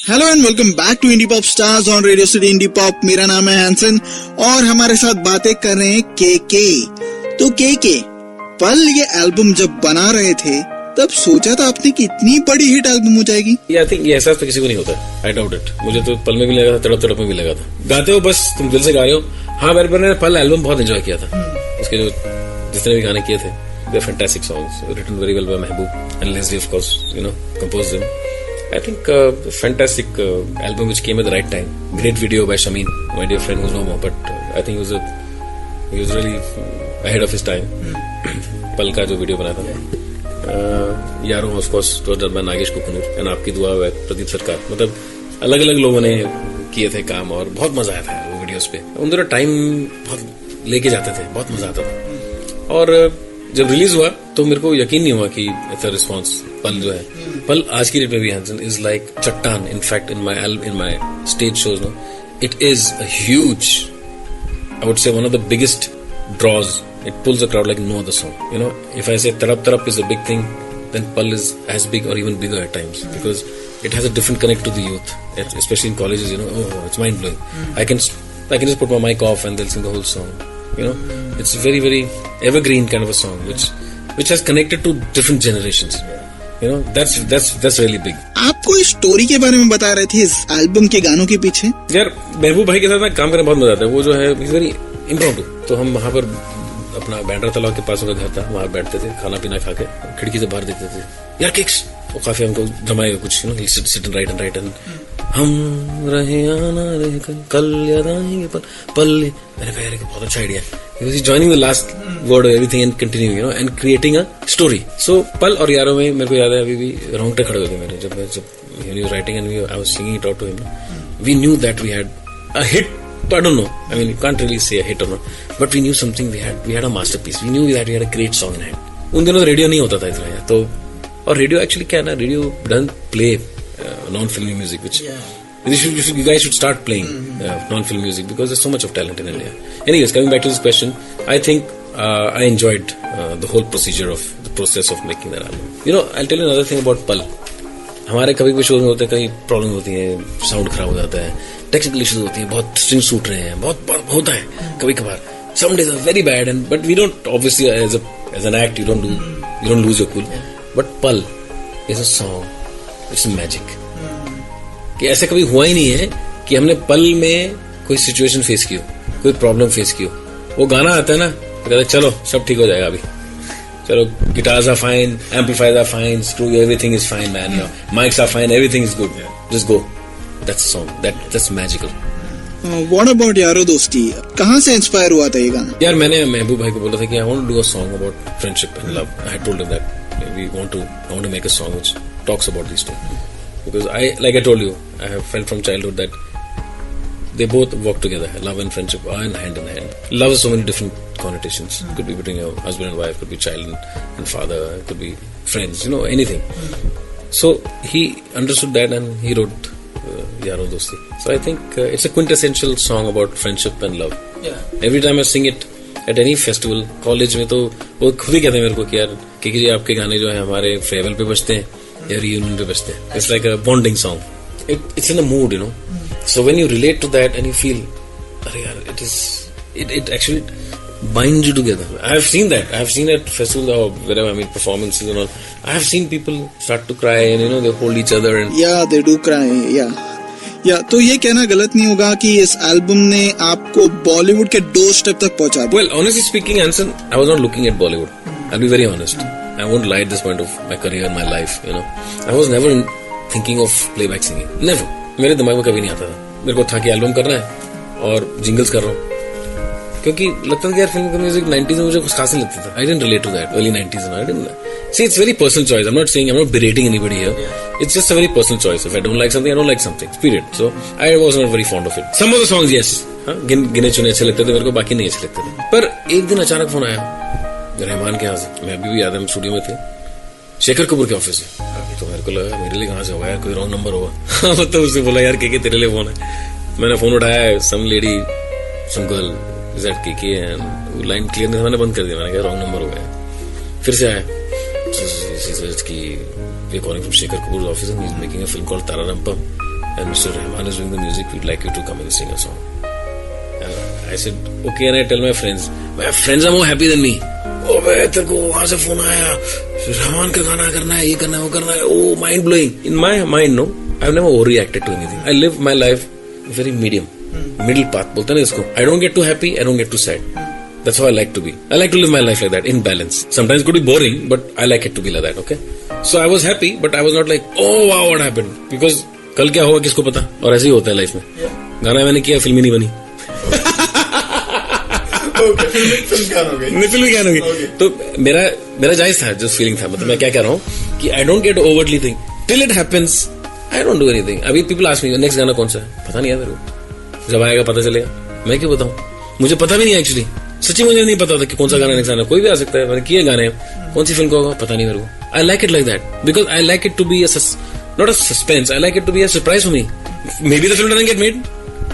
Hello and welcome back to indie pop stars on Radio City indie pop. मेरा नाम है हैंसन और हमारे साथ बातें कर रहे हैं के। तो के पल ये एल्बम जब बना रहे थे तब सोचा था आपने कि इतनी बड़ी हिट एल्बम हो जाएगी? आई थिंक ये एहसास तो किसी को नहीं होता, आई डाउट इट। मुझे तो पल में भी लगा था, तड़प में भी लगा था। गाते हो बस तुम दिल से गा रहे हो। हाँ, मैंने पल एल्बम बहुत एंजॉय किया था। उसके जो जितने भी गाने किए थे, they are fantastic songs, written very well by Mehboob and Leslie of course, you know, composed them. I think fantastic album which came at the right time. Great video by Shamin, my dear friend who's no more, but I think he was really ahead of his time. पल का जो video बना था, यारों of course तो डर में Nagesh Kukunoor and आपकी दुआ है प्रदीप सरकार, मतलब अलग अलग लोगों ने किए थे काम और बहुत मजा आया था वो वीडियोस पे। उन दोनों टाइम बहुत लेके जाते थे, बहुत मजा आता था। और जब रिलीज हुआ तो मेरे को यकीन नहीं हुआ कि ऐसा रिस्पॉन्स। पल जो है, पल आज की डेट में भी Hansen is like chattan. In fact in my stage shows no it is a huge, I would say one of the biggest draws. It pulls a crowd like no other song, you know. If I say Tadap is a big thing, then Pal is as big or even bigger at times because it has a different connect to the youth, especially in colleges, you know. Oh, it's mind blowing. I can just put my mic off and they'll sing the whole song, you know. It's very very evergreen kind of a song which has connected to different generations, you know. That's really big. आपको इस story के बारे में बता रहे थे इस album के गानों के पीछे। यार महबूब भाई के साथ काम करने बहुत मजा आता है। वो जो है वेरी इम्प्रोम्प्टू, तो हम वहां पर अपना बैंड्रा तालाब के पास उनका घर था, वहां बैठते थे खाना पीना खा के, खिड़की से बाहर देखते थे, यार किक्स, वो काफी हमको जमाएगा कुछ, you know, sit and right and हम रहे आना रहे कल याद आएंगे पल मैंने कहा यार बहुत अच्छा आइडिया है, because he's joining the last word of everything and continuing, you know, and creating a story. So पल और यारों में मेरे को याद है अभी भी रोंगटे खड़े हो गए मेरे जब he was writing and I was singing it out to him. We knew that we had a hit. I don't know. I mean, you can't really say a hit or not, but we knew something. We had a masterpiece. We knew that we had a great song in hand. उन दिनों radio नहीं होता था इतना यार, तो और radio actually क्या है ना, radio doesn't play non-filmy music, which you guys should start playing non-film music because there's so much of talent in India. Anyways, coming back to this question, I think I enjoyed the whole process of making that album. You know, I'll tell you another thing about Pal. हमारे कभी भी show में होते हैं, कई problem होती है, sound खराब हो जाता है, टेक्निकल इश्यूज होती है, बहुत स्ट्रिंग सूट रहे हैं, बहुत होता है कभी कभार. Some days are very bad, but we don't, obviously as an act you don't lose your cool. But Pal is a song, it's a magic. कि ऐसा कभी हुआ ही नहीं है कि हमने पल में कोई सिचुएशन फेस की हो, कोई प्रॉब्लम फेस की हो, वो गाना आता है ना तो कहते चलो सब ठीक हो जाएगा, अभी चलो guitars are fine, amplifiers are fine, screw everything is fine man, your mics are fine, everything is good, just go. That's a song, that's magical. What about Yaaro Dosti, कहाँ से इंस्पायर हुआ था ये गाना? यार मैंने महबूब भाई को बोला था कि I want to do a song about friendship and love. I had told him that we want to make a song which talks about this thing. Because like I told you, I have felt from childhood that they both walk together. Love and friendship are hand in hand. Love has so many different connotations. It could be between your husband and wife, could be child and father, it could be friends, you know, anything. So he understood that and he wrote Yaro Dosti. So I think it's a quintessential song about friendship and love. Yeah. Every time I sing it at any festival, college में तो वो खुद ही कहते हैं मेरे को कि यार जी आपके गाने जो है हमारे फेयरवेल पे बजते हैं या reunion पे बजते हैं. It's like a bonding song. It's in a mood, you know. So when you relate to that and you feel, अरे यार, it actually binds you together. I have seen that. I have seen at festivals or wherever I mean performances and all. I have seen people start to cry and you know they hold each other and Yeah, they do cry. Yeah. तो ये कहना गलत नहीं होगा कि इस album ने आपको बॉलीवुड के डोर स्टेप तक पहुंचा दिया. Well, honestly speaking, Hanson, I was not looking at Bollywood. I'll be very honest. I won't lie at this point of my career and my life, you know. I was never thinking of playback singing. Never. मेरे दिमाग में कभी नहीं आता था. मेरे को था कि एल्बम करना है और जिंगल्स कर रहा हूँ. क्योंकि लगता था कि यार फिल्म का म्यूजिक 90s में मुझे कुछ खास नहीं लगता था. I didn't relate to that. Early 90s and I didn't. See, it's very personal choice. I'm not berating anybody here. It's just a very personal choice. If I don't like something, I don't like something. Period. So I was not very fond of it. Some of the songs, yes. गिने चुने अच्छे लगते थे मेरे को, बाकी नहीं अच्छे लगते थे. पर एक दिन अचानक फोन आया रहमान के यहाँ से. मैं अभी भी याद है, हम स्टूडियो में थे, शेखर कपूर के ऑफिस से. तो मेरे को लगा मेरे लिए कहाँ से होगा यार, कोई रॉन्ग नंबर होगा. तो उसने बोला यार के तेरे लिए फोन है. मैंने फोन उठाया, some lady some girl is that के एंड लाइन क्लियर नहीं, मैंने बंद कर दिया. मैंने कहा रॉन्ग नंबर हो गया. फिर से आया कि we are calling from Shekhar Kapoor's office and he's making a film called Tara Rampam and Mr. Rahman is doing the music, we'd like you to come and sing a song. And I said okay, and I tell my friends are more happy than me. Oh man, तेरे को वहां से phone आया, रहमान का गाना करना है, ये करना है, वो करना है. Oh, mind blowing. In my mind, no, I've never overreacted to anything. I live my life very medium, middle path बोलते हैं ना इसको. I don't get too happy, I don't get too sad. That's how I like to be. I like to live my life like that, in balance. Sometimes it could be boring, but I like it to be like that, okay? So I was happy, but I was not like, oh wow, what happened? Because कल क्या होगा किसको पता? और ऐसे ही होता है life में. गाना मैंने किया, फिल्म ही नहीं बनी. फिल्म क्या होगी? तो मेरा जायज था, जो फीलिंग था. मतलब मैं क्या कह रहा हूँ कि I don't get overtly think. Till it happens, I don't do anything. अभी people ask me, next गाना कौन सा है? पता नहीं है मेरे को. जब आएगा पता चलेगा. मैं क्यों बताऊँ? मुझे पता भी नहीं एक्चुअली. सच्ची मुझे नहीं पता था कि कौन सा गाना नेक्स्ट आना. कोई भी आ सकता है. मैंने किए गाने, कौन सी फिल्म का होगा पता नहीं मेरे को. I like it like that because I like it to be not a suspense. I like it to be a surprise for me. Maybe the film doesn't get made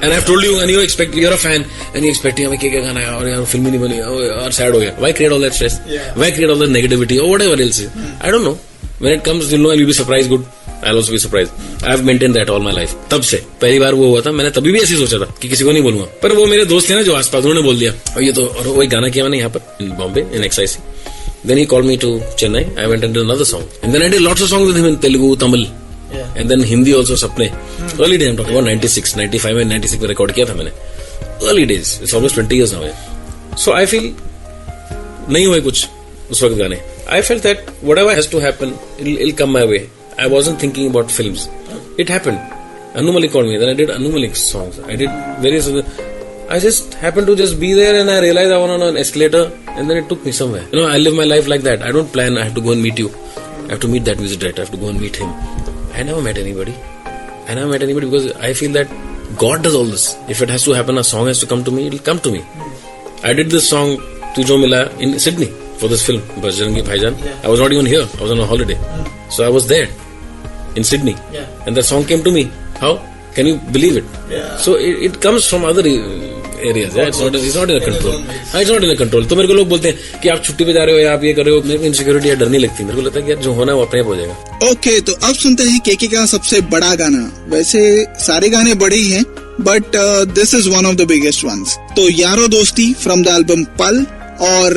and I have told you and you expect, you are a fan and you expect हमें क्या गाना है और यार film ही नहीं बनी और sad हो गया. Why create all that stress? Why create all that negativity और whatever else? I don't know. When it comes you know and you be surprise good. I will also be surprise. I have maintain that all my life. तब से पहली बार वो हुआ था, मैंने तभी भी ऐसे सोचा था कि किसी को नहीं बोलूंगा. पर वो मेरे दोस्त थे ना जो आसपास, उन्होंने बोल दिया और ये तो. और वही गाना किया मैंने यहाँ पर इन बॉम्बे इन एक्साइसी. Then he called me to Chennai. I went and did another song. And then I did lots of songs with him in Telugu, Tamil. And then Hindi also, Sapne. Early days, I'm talking about 96, 95 and 96 में record किया था मैंने. Early days. It's almost 20 years now. So I feel नहीं हुए कुछ उस वक्त गाने. I felt that whatever has to happen, it'll come my way. I wasn't thinking about films. It happened. Anu Malik called me. Then I did Anu Malik's songs. I did various other. I just happened to just be there, and I realized I was on an escalator, and then it took me somewhere. You know, I live my life like that. I don't plan. I have to go and meet you. I have to meet that music director. I have to go and meet him. I never met anybody. Because I feel that God does all this. If it has to happen, a song has to come to me. It'll come to me. I did this song "Tujo Mila" in Sydney. For this film, Bajrangi Bhaijaan. I was not even here. I was on a holiday. So I was there in Sydney. And that song came to me. How? Can you believe it? So it comes from other areas. It's not in a control. It's not in a control. तो मेरे को लोग बोलते हैं कि आप छुट्टी पे जा रहे हो या आप ये कर रहे हो. मेरे को इनसिक्योरिटी डर नहीं लगती. मेरे को लगता है कि यार जो होना है वो अपने आप हो जाएगा. ओके, तो अब सुनते हैं केके का सबसे बड़ा गाना. वैसे सारे गाने बड़े ही हैं, but this is one of the biggest ones. तो यारो दोस्ती फ्रॉम द एल्बम पल. और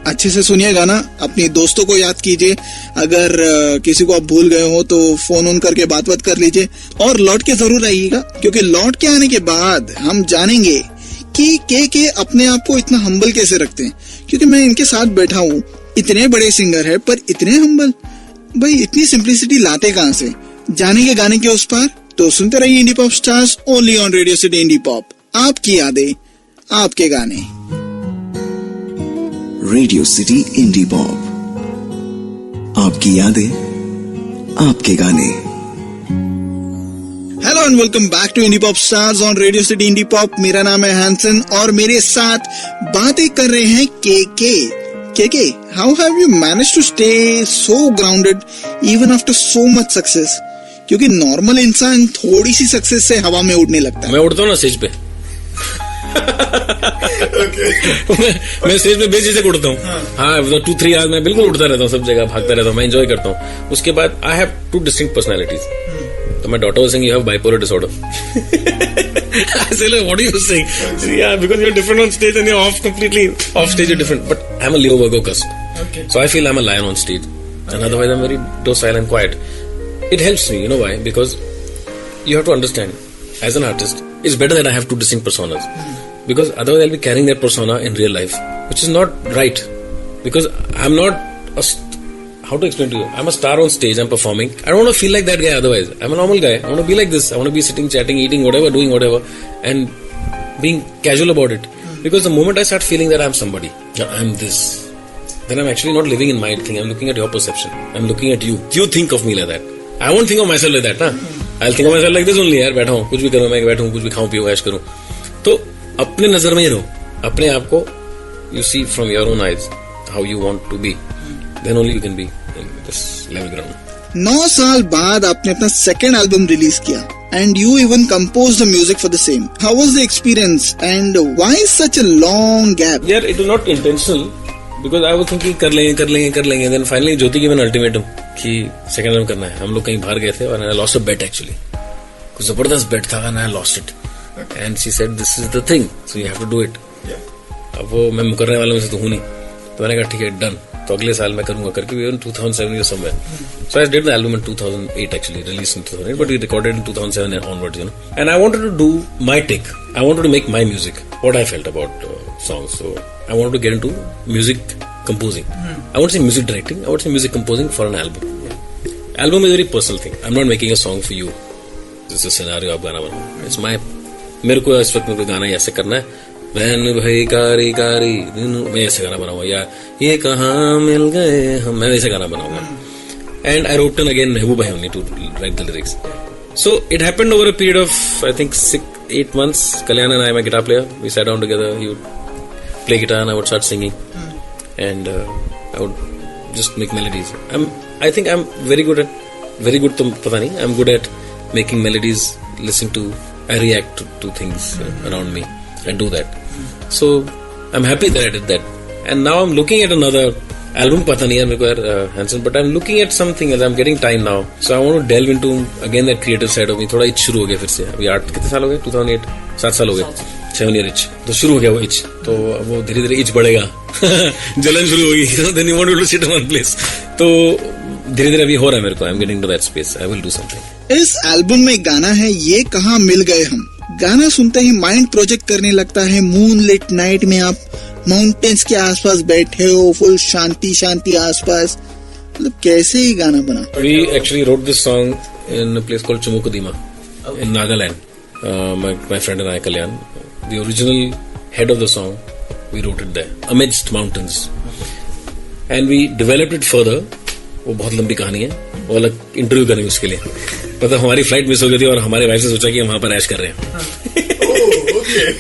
अच्छे से सुनिए गाना, अपने दोस्तों को याद कीजिए. अगर किसी को आप भूल गए हो तो फोन ऑन करके बात कर लीजिए और लौट के जरूर आइएगा, क्योंकि लौट के आने के बाद हम जानेंगे कि के अपने आप को इतना हम्बल कैसे रखते हैं. क्योंकि मैं इनके साथ बैठा हूँ, इतने बड़े सिंगर है पर इतने हम्बल. भाई इतनी सिंप्लिसिटी लाते कहाँ से? जानेंगे गाने के उस पार. तो सुनते रहिए indie pop stars only on Radio City indie pop. आपकी यादें, आपके गाने. Radio City indie pop. आपकी यादें, आपके गाने. Hello and welcome back to indie pop stars on Radio City indie pop. मेरा नाम है हैंसन और मेरे साथ बातें कर रहे हैं के. How have you manage to stay so grounded even after so much success? क्योंकि नॉर्मल इंसान थोड़ी सी सक्सेस से हवा में उड़ने लगता है. मैं उड़ता हूँ ना स्टेज पे. मैं स्टेज पे बेझिझक उड़ता हूँ. हाँ, 2-3 आवर्स मैं बिल्कुल उड़ता रहता हूँ, सब जगह भागता रहता हूँ. मैं एंजॉय करता हूँ. उसके बाद आई हैव 2 डिस्टिंक्ट पर्सनालिटीज. तो my daughter was saying you have bipolar disorder. I said, like, what are you saying? Yeah, because you're different on stage and you're completely off stage you're different. But I'm a Leo Virgo cusp. Okay. So I feel I'm a lion on stage. And otherwise I'm very docile and quiet. It helps me, you know why? Because you have to understand, as an artist, it's better that I have 2 distinct personas. Because otherwise I'll be carrying that persona in real life, which is not right. Because I'm not how to explain to you? I'm a star on stage, I'm performing. I don't want to feel like that guy otherwise. I'm a normal guy. I want to be like this. I want to be sitting, chatting, eating, whatever, doing whatever, and being casual about it. Because the moment I start feeling that I'm somebody, I'm this, then I'm actually not living in my thing. I'm looking at your perception. I'm looking at you. You think of me like that. I won't think of myself like that, na? I'll think of myself like this only. यार बैठा हूँ, कुछ भी करूँ, मैं बैठा हूँ, कुछ भी खाऊं पियूं, ऐश करूँ. तो अपने नजर में ही रहो, अपने आप को you see from your own eyes how you want to be. Then only you can be in this level ground. 9 साल बाद आपने अपना सेकंड एल्बम रिलीज किया and you even composed the music for the same. How was the experience and why such a long gap? Yeah, it was not intentional because I was thinking कर लेंगे. Then finally ज्योति की मैंने ultimatum कि second album करना है. हम लोग कहीं बाहर गए थे और I lost a bet actually. कुछ जबरदस्त bet था and I lost it. And she said this is the thing, so you have to do it. अब वो मैं मुकरने वालों में से तो हूँ नहीं, तो मैंने कहा ठीक है डन. तो अगले साल मैं करूंगा करके in 2007 or somewhere. So I did the album in 2008 actually, released in 2008, but we recorded in 2007 and onwards, you know. And I wanted to do my take. I wanted to make my music, what I felt about songs. So I wanted to get into music composing. I won't say music directing, I would say music composing for an album. Album is a very personal thing. I'm not making a song for you. This is a scenario आप गाना बनाओ. It's my, मेरे को इस वक्त में कोई गाना ऐसे करना है. बहन भाई कारी कारी मैं ऐसे गाना बनाऊंगा, या ये कहाँ मिल गए हम, मैं ऐसे गाना बनाऊंगा. And I wrote again Mehbooba hai only to write the lyrics. So it happened over a period of I think 6-8 months. Kalyan and I, my guitar player, we sat down together. He would play guitar and I would start singing, and I would just make melodies. I think I'm very good तो पता नहीं. I'm good at making melodies, listening to, I react to things around me and do that. So I'm happy that I did that. And now I'm looking at another album, पता नहीं है मेरे को यार Hanson, but I'm looking at something else. I'm getting time now, so I want to delve into again that creative side of me. थोड़ा itch शुरू हो गया फिर से. अभी 8 कितने साल हो गए? 2008 7 साल हो गए. 7 year itch तो शुरू हो गया वो itch. तो वो धीरे धीरे itch बढ़ेगा. जलन शुरू होगी. Then you want to sit in one place. तो धीरे धीरे अभी हो रहा है मेरे को. I'm getting to that space. I will do something. इस एल्बम में गाना है ये कहाँ मिल गए हम. गाना सुनते ही माइंड प्रोजेक्ट करने लगता है मूनलिट नाइट में आप माउंटेन्स के आसपास बैठे हो, फुल शांति शांति आसपास, मतलब कैसे ही गाना बना? We actually wrote this song in a place called Chumukudima in Nagaland. My friend and I, Kalyan, the original head of the song, we wrote it there amidst mountains, and we developed it further. वो बहुत लंबी कहानी है, वो अलग interview करेंगे उसके लिए। मतलब हमारी फ्लाइट मिस हो गई थी और हमारे वाइफ से सोचा कि हम वहां पर ऐश कर रहे हैं।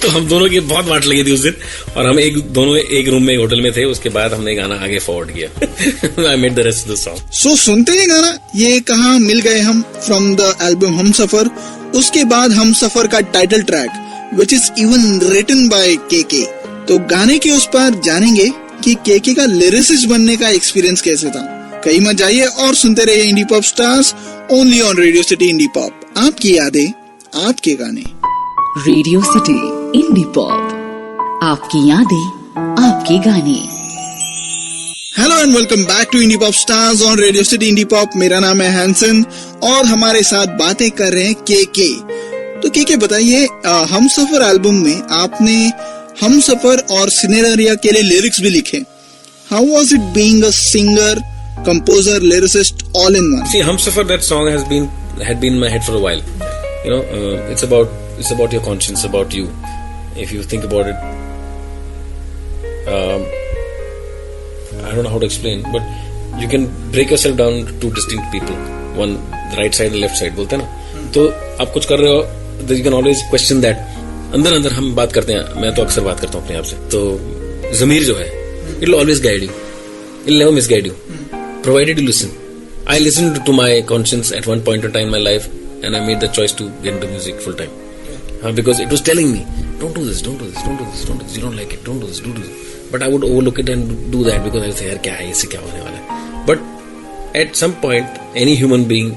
तो हम दोनों की बहुत वाट लगी थी उस दिन, और हम दोनों एक रूम में होटल में थे। उसके बाद हमने गाना आगे फॉरवर्ड किया। I made the rest of the song. So सुनते हैं गाना, ये कहाँ मिल गए हम, फ्रॉम द एल्बम हम सफर। उसके बाद हम सफर का title track which is even written by KK. तो गाने के उस पर जानेंगे कि केके का लिरिसिस्ट बनने का एक्सपीरियंस कैसे था। कहीं मत जाइए और सुनते रहिए indie pop stars, only on Radio City indie pop. आपकी यादें, आपके गाने। रेडियो सिटी इंडी पॉप, आपकी यादें, आपके गाने। Hello and welcome back to indie pop stars on Radio City indie pop. मेरा नाम है हैंसन और हमारे साथ बातें कर रहे हैं केके। तो केके बताइए, हम सफर एल्बम में आपने हम सफर और सिनेरिया के लिए लिरिक्स भी लिखे। How was it being a singer, composer, lyricist, all in one? See, Humsafar, that song had been in my head for a while. You know, it's about your conscience, about you. If you think about it, I don't know how to explain, but you can break yourself down to two distinct people. One, the right side and left side, बोलते हैं ना. तो आप कुछ कर रहे हो, you can always question that. अंदर हम बात करते हैं, मैं तो अक्सर बात करता हूँ अपने आप से. तो ज़मीर जो है, it will always guide you. It will never misguide you. Provided you listen. I listened to my conscience at one point in time in my life, and I made the choice to get into music full time. Because it was telling me, don't do this, don't do this, don't do this, don't do this, you don't like it, don't do this, do this. But I would overlook it and do that because I would say, यार क्या है, इससे क्या होने वाला है? But at some point, any human being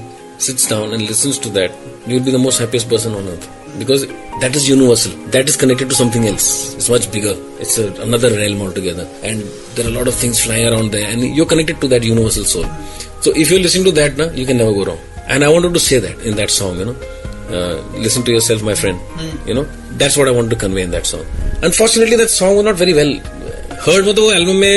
sits down and listens to that, you will be the most happiest person on earth. Because that is universal. That is connected to something else. It's much bigger. It's another realm altogether. And there are a lot of things flying around there. And you're connected to that universal soul. So if you're listening to that, you can never go wrong. And I wanted to say that in that song, listen to yourself, my friend. That's what I wanted to convey in that song. Unfortunately, that song was not very well heard. मतलब वो album में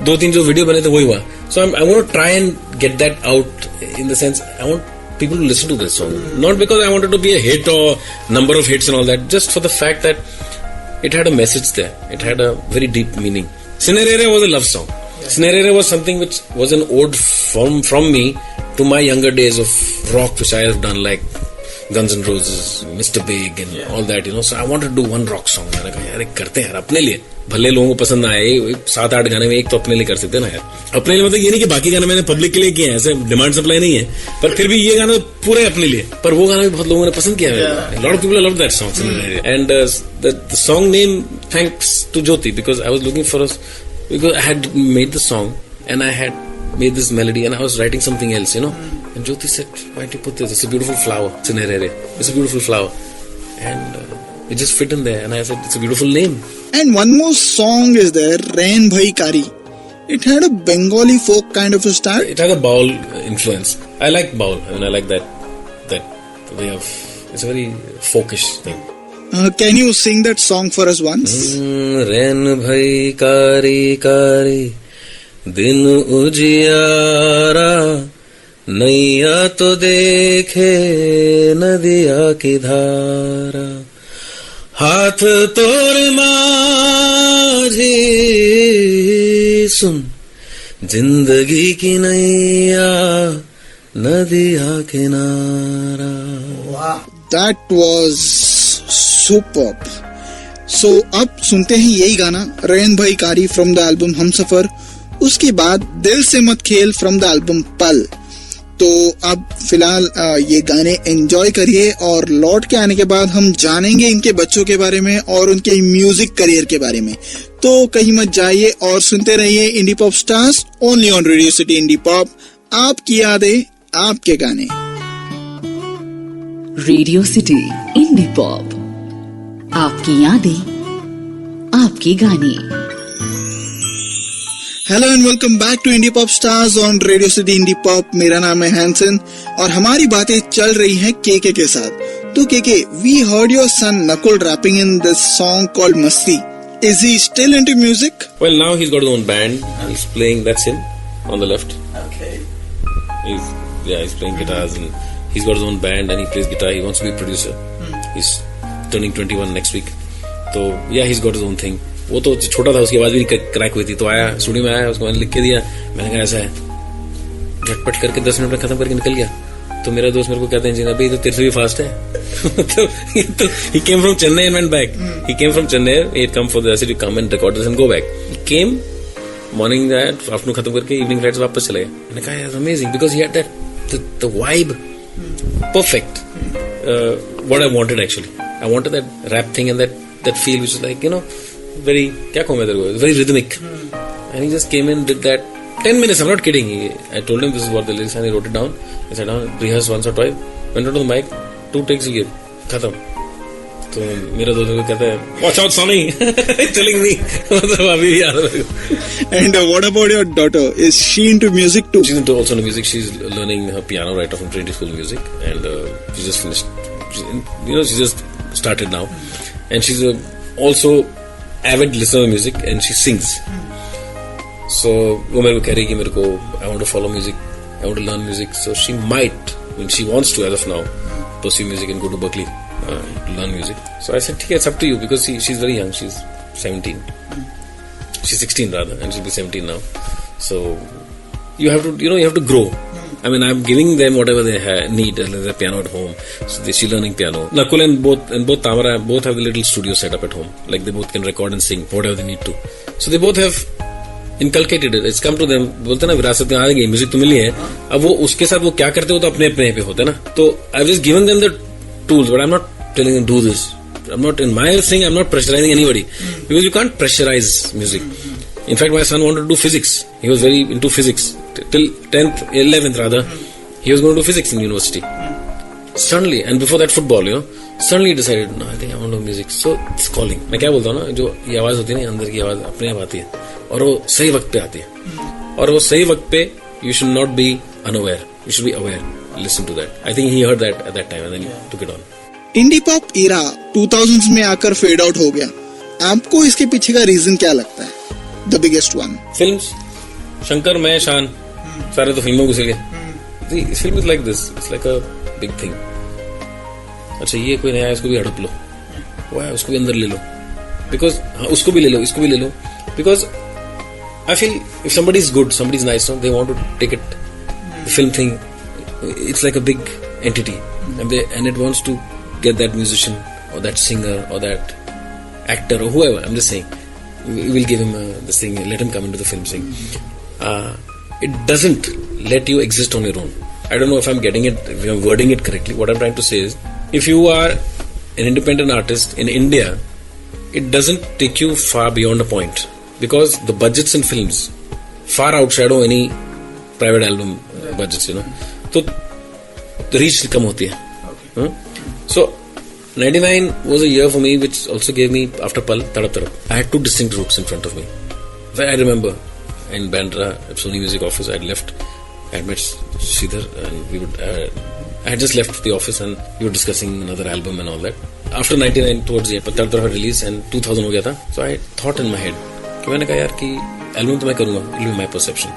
2-3 जो video बने थे वही हुआ. So I want to try and get that out in the sense I want people to listen to this song. Not because I wanted to be a hit or number of hits and all that, just for the fact that it had a message there. It had a very deep meaning. Cinerere was a love song. Cinerere was something which was an ode from me to my younger days of rock which I have done, like Guns N' Roses, Mr. Big and all that, So I wanted to do one rock song. मैंने कहा यार करते हैं यार अपने लिए, भले लोगों को पसंद ना आए, 7-8 गाने में एक तो अपने लिए कर सकते हैं ना यार. अपने लिए मतलब ये नहीं कि बाकी गाने मैंने पब्लिक के लिए किए हैं, ऐसे डिमांड सप्लाई नहीं है, पर फिर भी ये गाना पूरे अपने लिए. पर वो गाना भी बहुत लोगों ने पसंद किया है. Lot of people love that song. And the song name, thanks to Jyoti, because I was looking for because I had made the song and I had made this melody and I was writing something else, And Jyoti said, why don't you put this? It's a beautiful flower. Cinerere. It's a beautiful flower. And it just fit in there. And I said, it's a beautiful name. And one more song is there, Rain Bhai Kari. It had a Bengali folk kind of a style. It had a baul influence. I like baul. I like that way of, it's a very folkish thing. Can you sing that song for us once? Rain Bhai Kari Kari Din Ujiyara नैया तो देखे नदिया की धारा हाथ तोड़ माझी सुन जिंदगी की नैया नदिया किनारा. That was superb. So अब सुनते हैं यही गाना रैन भाई कारी फ्रॉम द एल्बम हम सफर. उसके बाद दिल से मत खेल फ्रॉम द एल्बम पल. तो अब फिलहाल ये गाने एंजॉय करिए और लौट के आने के बाद हम जानेंगे इनके बच्चों के बारे में और उनके म्यूजिक करियर के बारे में. तो कहीं मत जाइए और सुनते रहिए indie pop stars, only on Radio City indie pop. आपकी यादें, आपके गाने. रेडियो सिटी इंडी पॉप, आपकी यादें, आपके गाने. Hello and welcome back to indie pop stars on Radio City indie pop. मेरा नाम है हैंसन और हमारी बातें चल रही हैं केके के साथ. So KK, we heard your son Nakul rapping in this song called Masti. Is he still into music? Well, now he's got his own band. He's playing. That's him on the left. Okay. He's playing guitars and he's got his own band and he plays guitar. He wants to be a producer. He's turning 21 next week. So yeah, he's got his own thing. वो तो छोटा था, उसकी आवाज भी नहीं crack हुई थी, तो आया स्टूडियो में, आया, उसको मैंने लिख के दिया, मैंने कहा ऐसा है, झटपट करके 10 मिनट में खत्म करके निकल गया. तो मेरा दोस्त मेरे को कहते हैं इंजीनियर भाई तो तेरे से भी फास्ट है. तो he came from Chennai and went back. He came from Chennai, he had come for the city to come and record this and go back. He came morning that afternoon खत्म करके evening flights वापस चले गए. मैंने कहा it's amazing because he had that the vibe perfect. What I wanted actually, I wanted that rap thing and that feel which is like, you know, very क्या कहूँ मैं तेरे को, very rhythmic. And he just came in, did that 10 minutes, I'm not kidding. I told him this is what the lyrics are and he wrote it down. I sat down, rehearsed once or twice, went on to the mic, 2 takes he gave, खत्म. तो मेरा दोस्त को कहता है watch out Sonny, telling me. मतलब अभी भी याद है मेरे को. And what about your daughter? Is she into music too? She's into also into music. She's learning her piano right off from Trinity School of Music, and she just finished. She just started now, and she's also avid listener of music, and she sings. So वो मेरे को कह रही कि मेरे को I want to follow music, I want to learn music. So she might, when she wants to, as of now, pursue music and go to Berkeley to learn music. So I said, okay, it's up to you because she's very young. She's 17. She's 16 rather, and she'll be 17 now. So you have to grow. I mean, I'm giving them whatever they need. There's a piano at home, so she's learning piano. Nakul and both Tamara both have a little studio set up at home. Like they both can record and sing whatever they need to. So they both have inculcated it. It's come to them. बोलते ना विरासत में आ गई, music तो मिली है. अब वो उसके साथ वो क्या करते हो तो अपने अपने पे होते ना. तो I've just given them the tools, but I'm not telling them do this. I'm not in my thing. I'm not pressurizing anybody because you can't pressurize music. In fact, my son wanted to do physics. He was very into physics till 10th, 11th rather. He was going to do physics in university. Suddenly, and before that football, suddenly he decided, no, I think I want to do music. So it's calling. मैं क्या बोलता हूँ ना, जो ये आवाज होती है ना, अंदर की आवाज अपने आप आती है, और वो सही वक्त पे आती है, और वो सही वक्त पे you should not be unaware. You should be aware. Listen to that. I think he heard that at that time and then he took it on. Indipop era 2000s में आकर फेड आउट हो गया. आपको इसके पीछे का reason क्या लगता है? The biggest one. Films. Shankar, मैं, शान, सारे तो फिल्मों घुसे गए. See, film is like this. It's like a big thing. अच्छा ये कोई नया है, इसको भी हड़प लो. वो है, उसको भी अंदर ले लो. Because उसको भी ले लो, इसको भी ले लो. Because I feel if somebody is good, somebody is nice, they want to take it. The film thing, it's like a big entity, and it wants to get that musician or that singer or that actor or whoever. I'm just saying, we will give him this thing, let him come into the film thing. It doesn't let you exist on your own. I don't know if I'm getting it, if I'm wording it correctly. What I'm trying to say is, if you are an independent artist in India, it doesn't take you far beyond a point. Because the budgets in films far outshadow any private album budgets, So the reach कम होती है. So 99 was a year for me which also gave me, after Pal, Tadap Tadap. I had 2 distinct routes in front of me. I remember in Bandra at Sony Music office, I had left, I had met Sridhar and I had just left the office and we were discussing another album and all that. After 99 towards the end, Tadap Tadap had released and 2000 हो गया था. So I thought in my head, कि मैंने कहा यार कि album तो मैं करूंगा, it'll be my perception,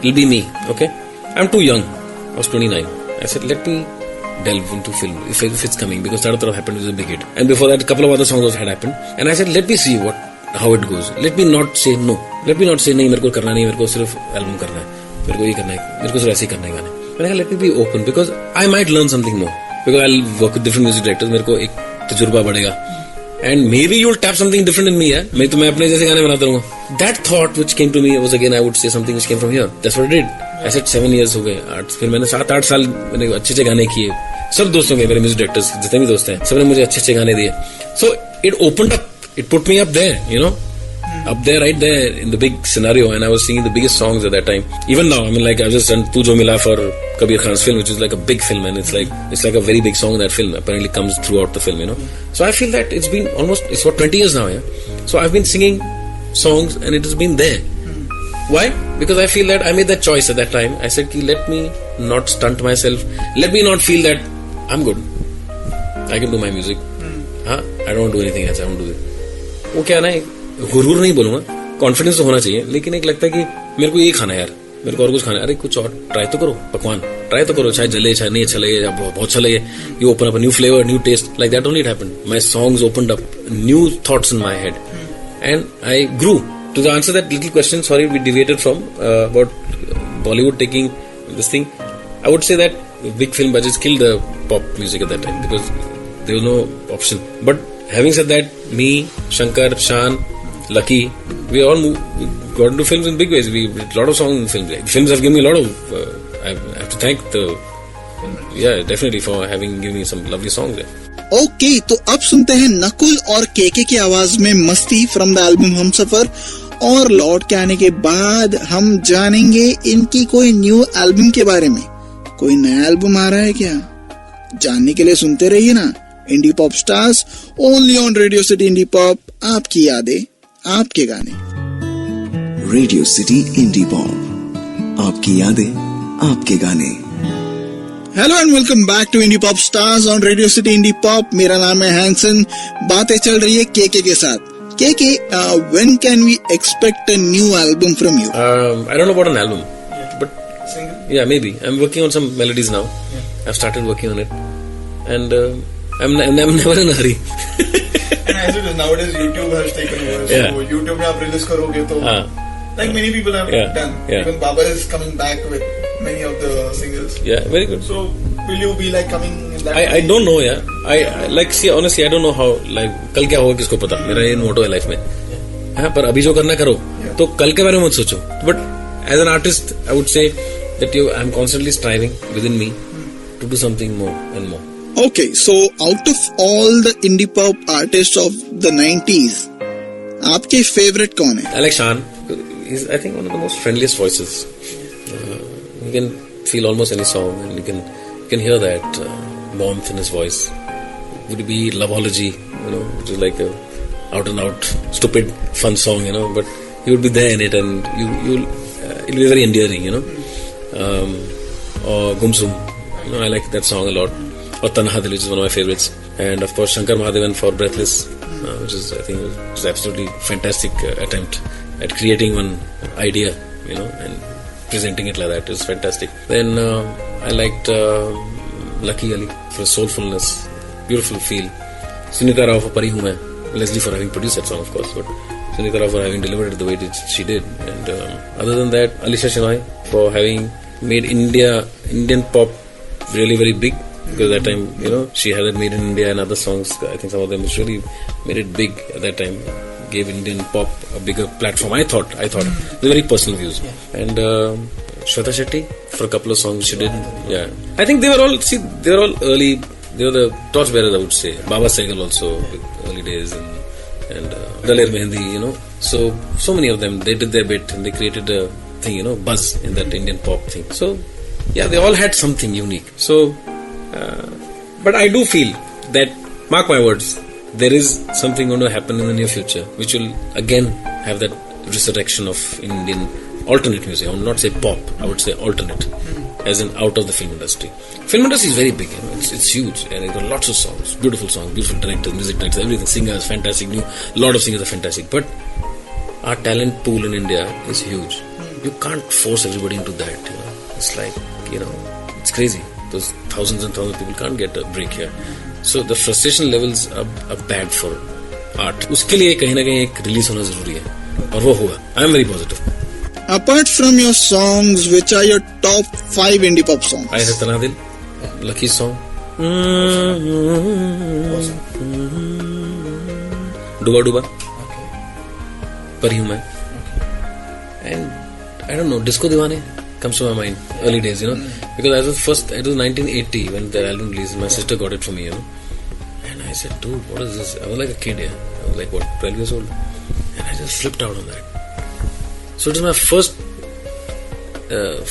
it'll be me, okay? I'm too young, I was 29. I said let me delve into film if it's coming, because Tadap Tadap happened, it was a big hit, and before that a couple of other songs also had happened, and I said let me see how it goes, let me not say no, let me not say नहीं मेरे को करना नहीं, मेरे को सिर्फ album करना है, मेरे को ये करना है, मेरे को सिर्फ ऐसे ही करना है गाने. मैंने कहा let me be open because I might learn something more, because I'll work with different music directors, मेरे को एक तजुर्बा बढ़ेगा. And maybe you'll tap something different in me, yeah? मैं अपने जैसे गाने बनाता रहूँगा. That thought which came to me was again I would say something which came from here. That's what I did. I said 7 years हो गए, 8. फिर मैंने 7-8 साल मैंने अच्छे गाने किए. सब दोस्तों के, मेरे म्यूजिक डायरेक्टर्स जितने भी दोस्त हैं, सबने मुझे अच्छे गाने दिए. So it opened up. It put me up there, up there, right there in the big scenario, and I was singing the biggest songs at that time. Even now, I mean, like I've just done Tu Jo Mila for Kabir Khan's film, which is like a big film, and it's like a very big song in that film. Apparently, comes throughout the film, So I feel that it's been it's 20 years now, yeah. So I've been singing songs, and it has been there. Why? Because I feel that I made that choice at that time. I said, let me not stunt myself. Let me not feel that I'm good. I can do my music. हाँ, I don't do anything else. I don't do it. वो क्या ना, हुरूर नहीं बोलूंगा, confidence तो होना चाहिए, लेकिन एक लगता है कि मेरे को ये खाना है यार, मेरे को और कुछ खाना है, अरे कुछ और ट्राई तो करो, पकवान ट्राई तो करो, चाहे जले चाहे नहीं अच्छा लगे या बहुत अच्छा लगे, you open up a new flavour, new taste, like that only it happened. My songs opened up new thoughts in my head and I grew. To the answer that little question, sorry we deviated from about Bollywood taking this thing. I would say that big film budgets killed the pop music at that time because there was no option. But having said that, me, Shankar, Shan, Lucky, we all got into films in big ways. We did a lot of songs in films. The films have given me a lot of. I have to thank definitely for having given me some lovely songs there. Okay, तो अब सुनते हैं नकुल और केके की आवाज में मस्ती from the album Humsafar. और लौट के आने के बाद हम जानेंगे इनकी कोई न्यू एल्बम के बारे में. कोई नया एल्बम आ रहा है क्या? जानने के लिए सुनते रहिए ना indie pop stars, only on Radio City indie pop. आपकी यादें, आपके गाने. रेडियो सिटी इंडी पॉप, आपकी यादें, आपके गाने. Hello and welcome back to indie pop stars on Radio City indie pop. मेरा नाम है हैंसन. बातें चल रही है केके के साथ. KK, when can we expect a new album from you? I don't know about an album, but yeah, maybe. I'm working on some melodies now. I've started working on it, and I'm never in a hurry. And as it is nowadays, YouTube has taken over. Yeah. So YouTube में आप release करोगे तो, like many people have done. Yeah. Even Baba is coming back with many of the singles. Yeah, very good. So will you be like coming in that? I don't know, yeah. I like see honestly, I don't know how. Like कल क्या होगा किसको पता. मेरा ये मोटो है life में. हाँ, पर अभी जो करना करो. तो कल के बारे में मत सोचो. But as an artist, I would say that I'm constantly striving within me to do something more and more. Okay, so out of all the indie pop artists of the 90s, आपके favorite कौन है? I like Shan. He's, I think, one of the most friendliest voices. You can feel almost any song, and you can hear that warmth in his voice. Would it be Loveology, which is like a out and out stupid fun song, but he would be there in it, and it'll be very endearing, or Gumsum, I like that song a lot. Or Tanha Dil, which is one of my favorites, and of course Shankar Mahadevan for Breathless, which is, I think, is absolutely fantastic attempt at creating one idea, and presenting it like that is fantastic. Then I liked Lucky Ali for soulfulness, beautiful feel. Sunita Rao for Pari Hu Main, Leslie for having produced that song, of course, but Sunita Rao for having delivered it the way she did. And other than that, Alisha Shenoy for having made Indian pop really very big. Because at that time, she had Made in India and other songs. I think some of them which really made it big at that time. Gave Indian pop a bigger platform. I thought. They're very personal views. Yeah. And Shweta Shetty for a couple of songs she did. Yeah. I think they were all early. They were the torchbearers, I would say. Baba Sehgal also, early days. And Daler Mehendi, So many of them, they did their bit and they created a thing, buzz in that Indian pop thing. So, yeah, they all had something unique. So, but I do feel that, mark my words, there is something going to happen in the near future which will again have that resurrection of Indian alternate music. I would not say pop, I would say alternate, as in out of the film industry. Film industry is very big, it's huge, and it got lots of songs, beautiful directors, music directors, everything, singers, fantastic, a lot of singers are fantastic, but our talent pool in India is huge. You can't force everybody into that, It's like, it's crazy. Those thousands and thousands of people can't get a break here. So the frustration levels are bad for art. उसके लिए कहीं ना कहीं एक release होना जरूरी है और वो होगा. I am very positive. Apart from your songs, which are your top 5 indie pop songs? I have Tanha Dil, Lucky song. Duba Duba. Pari Hu Main. And I don't know, Disco Diwane comes to my mind, early days, because it was 1980 when the album released. My sister got it for me, and I said, dude, what is this? I was like a kid, I was like, 12 years old, and I just flipped out on that. So it was my first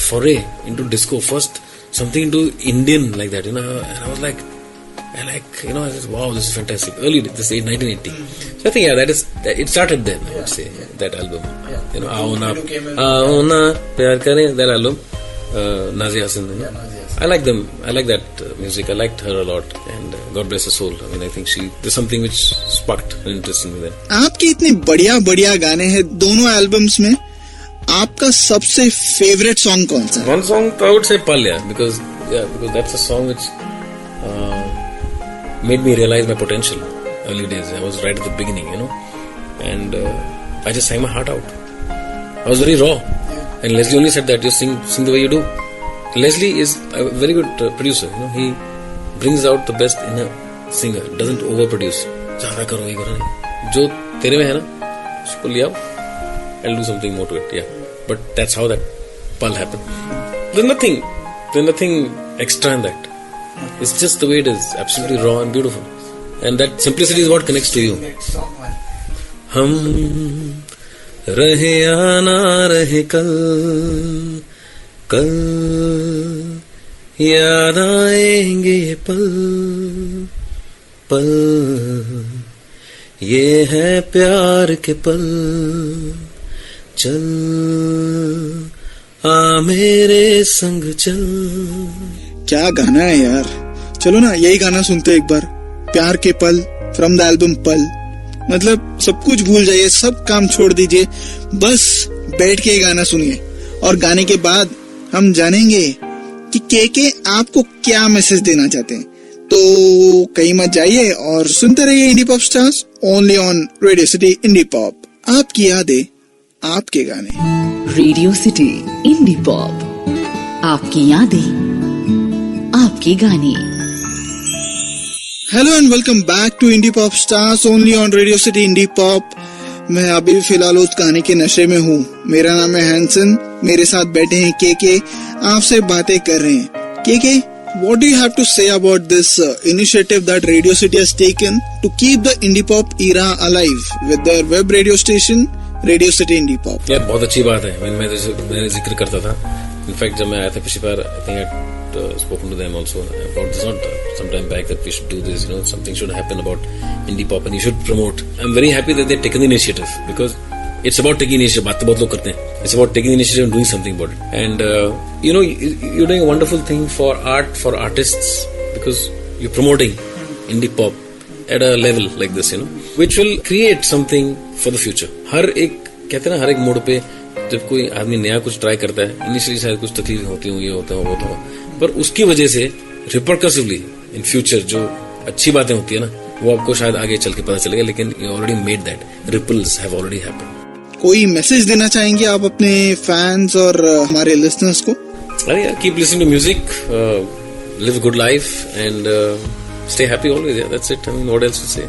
foray into disco, first something into Indian like that, and I was like, I said, wow, this is fantastic. Early, this is 1980. So I think, it started then, I would say, that album. Aona Pyar Kare, that album, Nazi Hanson. I like them. I like that music. I liked her a lot, and God bless her soul. I mean, I think there's something which sparked an interest in me then. आपके इतने बढ़िया बढ़िया गाने हैं दोनों albums में, आपका सबसे फेवरेट सॉन्ग कौन सा है? One song I would say Pal, because that's a song which made me realize my potential. Early days, I was right at the beginning, and I just sang my heart out. I was very raw, and Leslie only said that you sing the way you do. Leslie is a very good producer. He brings out the best in a singer. Doesn't overproduce. ज़्यादा करो ये करो नहीं. जो तेरे में है ना, उसको ले आओ. I'll do something more to it. Yeah, but that's how that Pal happened. There's nothing extra in that. It's just the way it is. Absolutely raw and beautiful. And that simplicity is what connects to you. हम रहे या ना रहे कल याद आएंगे पल ये है प्यार के पल चल आ मेरे संग चल. क्या गाना है यार. चलो ना यही गाना सुनते एक बार. प्यार के पल फ्रॉम द एल्बम पल. मतलब सब कुछ भूल जाइए, सब काम छोड़ दीजिए, बस बैठ के ये गाना सुनिए और गाने के बाद हम जानेंगे कि के आपको क्या मैसेज देना चाहते हैं. तो कहीं मत जाइए और सुनते रहिए indie pop stars only on Radio City indie pop. आपकी यादें आपके गाने. Radio City indie pop. आपकी यादें आपके गाने. Hello and welcome back to indie pop stars only on Radio City indie pop. मैं अभी फिलहाल उस गाने के नशे में हूँ. मेरा नाम है हैंसन. मेरे साथ बैठे हैं के आपसे बातें कर रहे हैं. के what do you have to say about this initiative that Radio City has taken to keep the indie pop era alive with their web radio station Radio City Indie Pop? यार बहुत अच्छी बात है. मैंने जिक्र करता था. इनफैक्ट जब मैं आया था पिछली बार, I think I spoken to them also about this not some time back that we should do this. Something should happen about indie pop and you should promote. I'm very happy that they've taken the initiative because it's about taking initiative. बात तो बहुत लोग करते हैं. It's about taking the initiative and doing something about it. And you're doing a wonderful thing for for artists because you're promoting indie pop at a level like this, which will create something for the future. हर एक कहते हैं ना, हर एक मोड़ पे जब कोई आदमी नया कुछ ट्राई करता है, इनिशियली शायद कुछ तकलीफ होती होंगी, ये होता है वो होता है, पर उसकी वजह से रिपरकसिवली इन फ्यूचर जो अच्छी बातें होती है ना, वो आपको शायद आगे चल के पता चलेगा. लेकिन you already made that. Ripples have already happened. कोई मैसेज देना चाहेंगे आप अपने फैंस और हमारे लिसनर्स को? अरे यार, keep listening to music, live good life and stay happy always. Yeah, that's it. I mean, what else to say?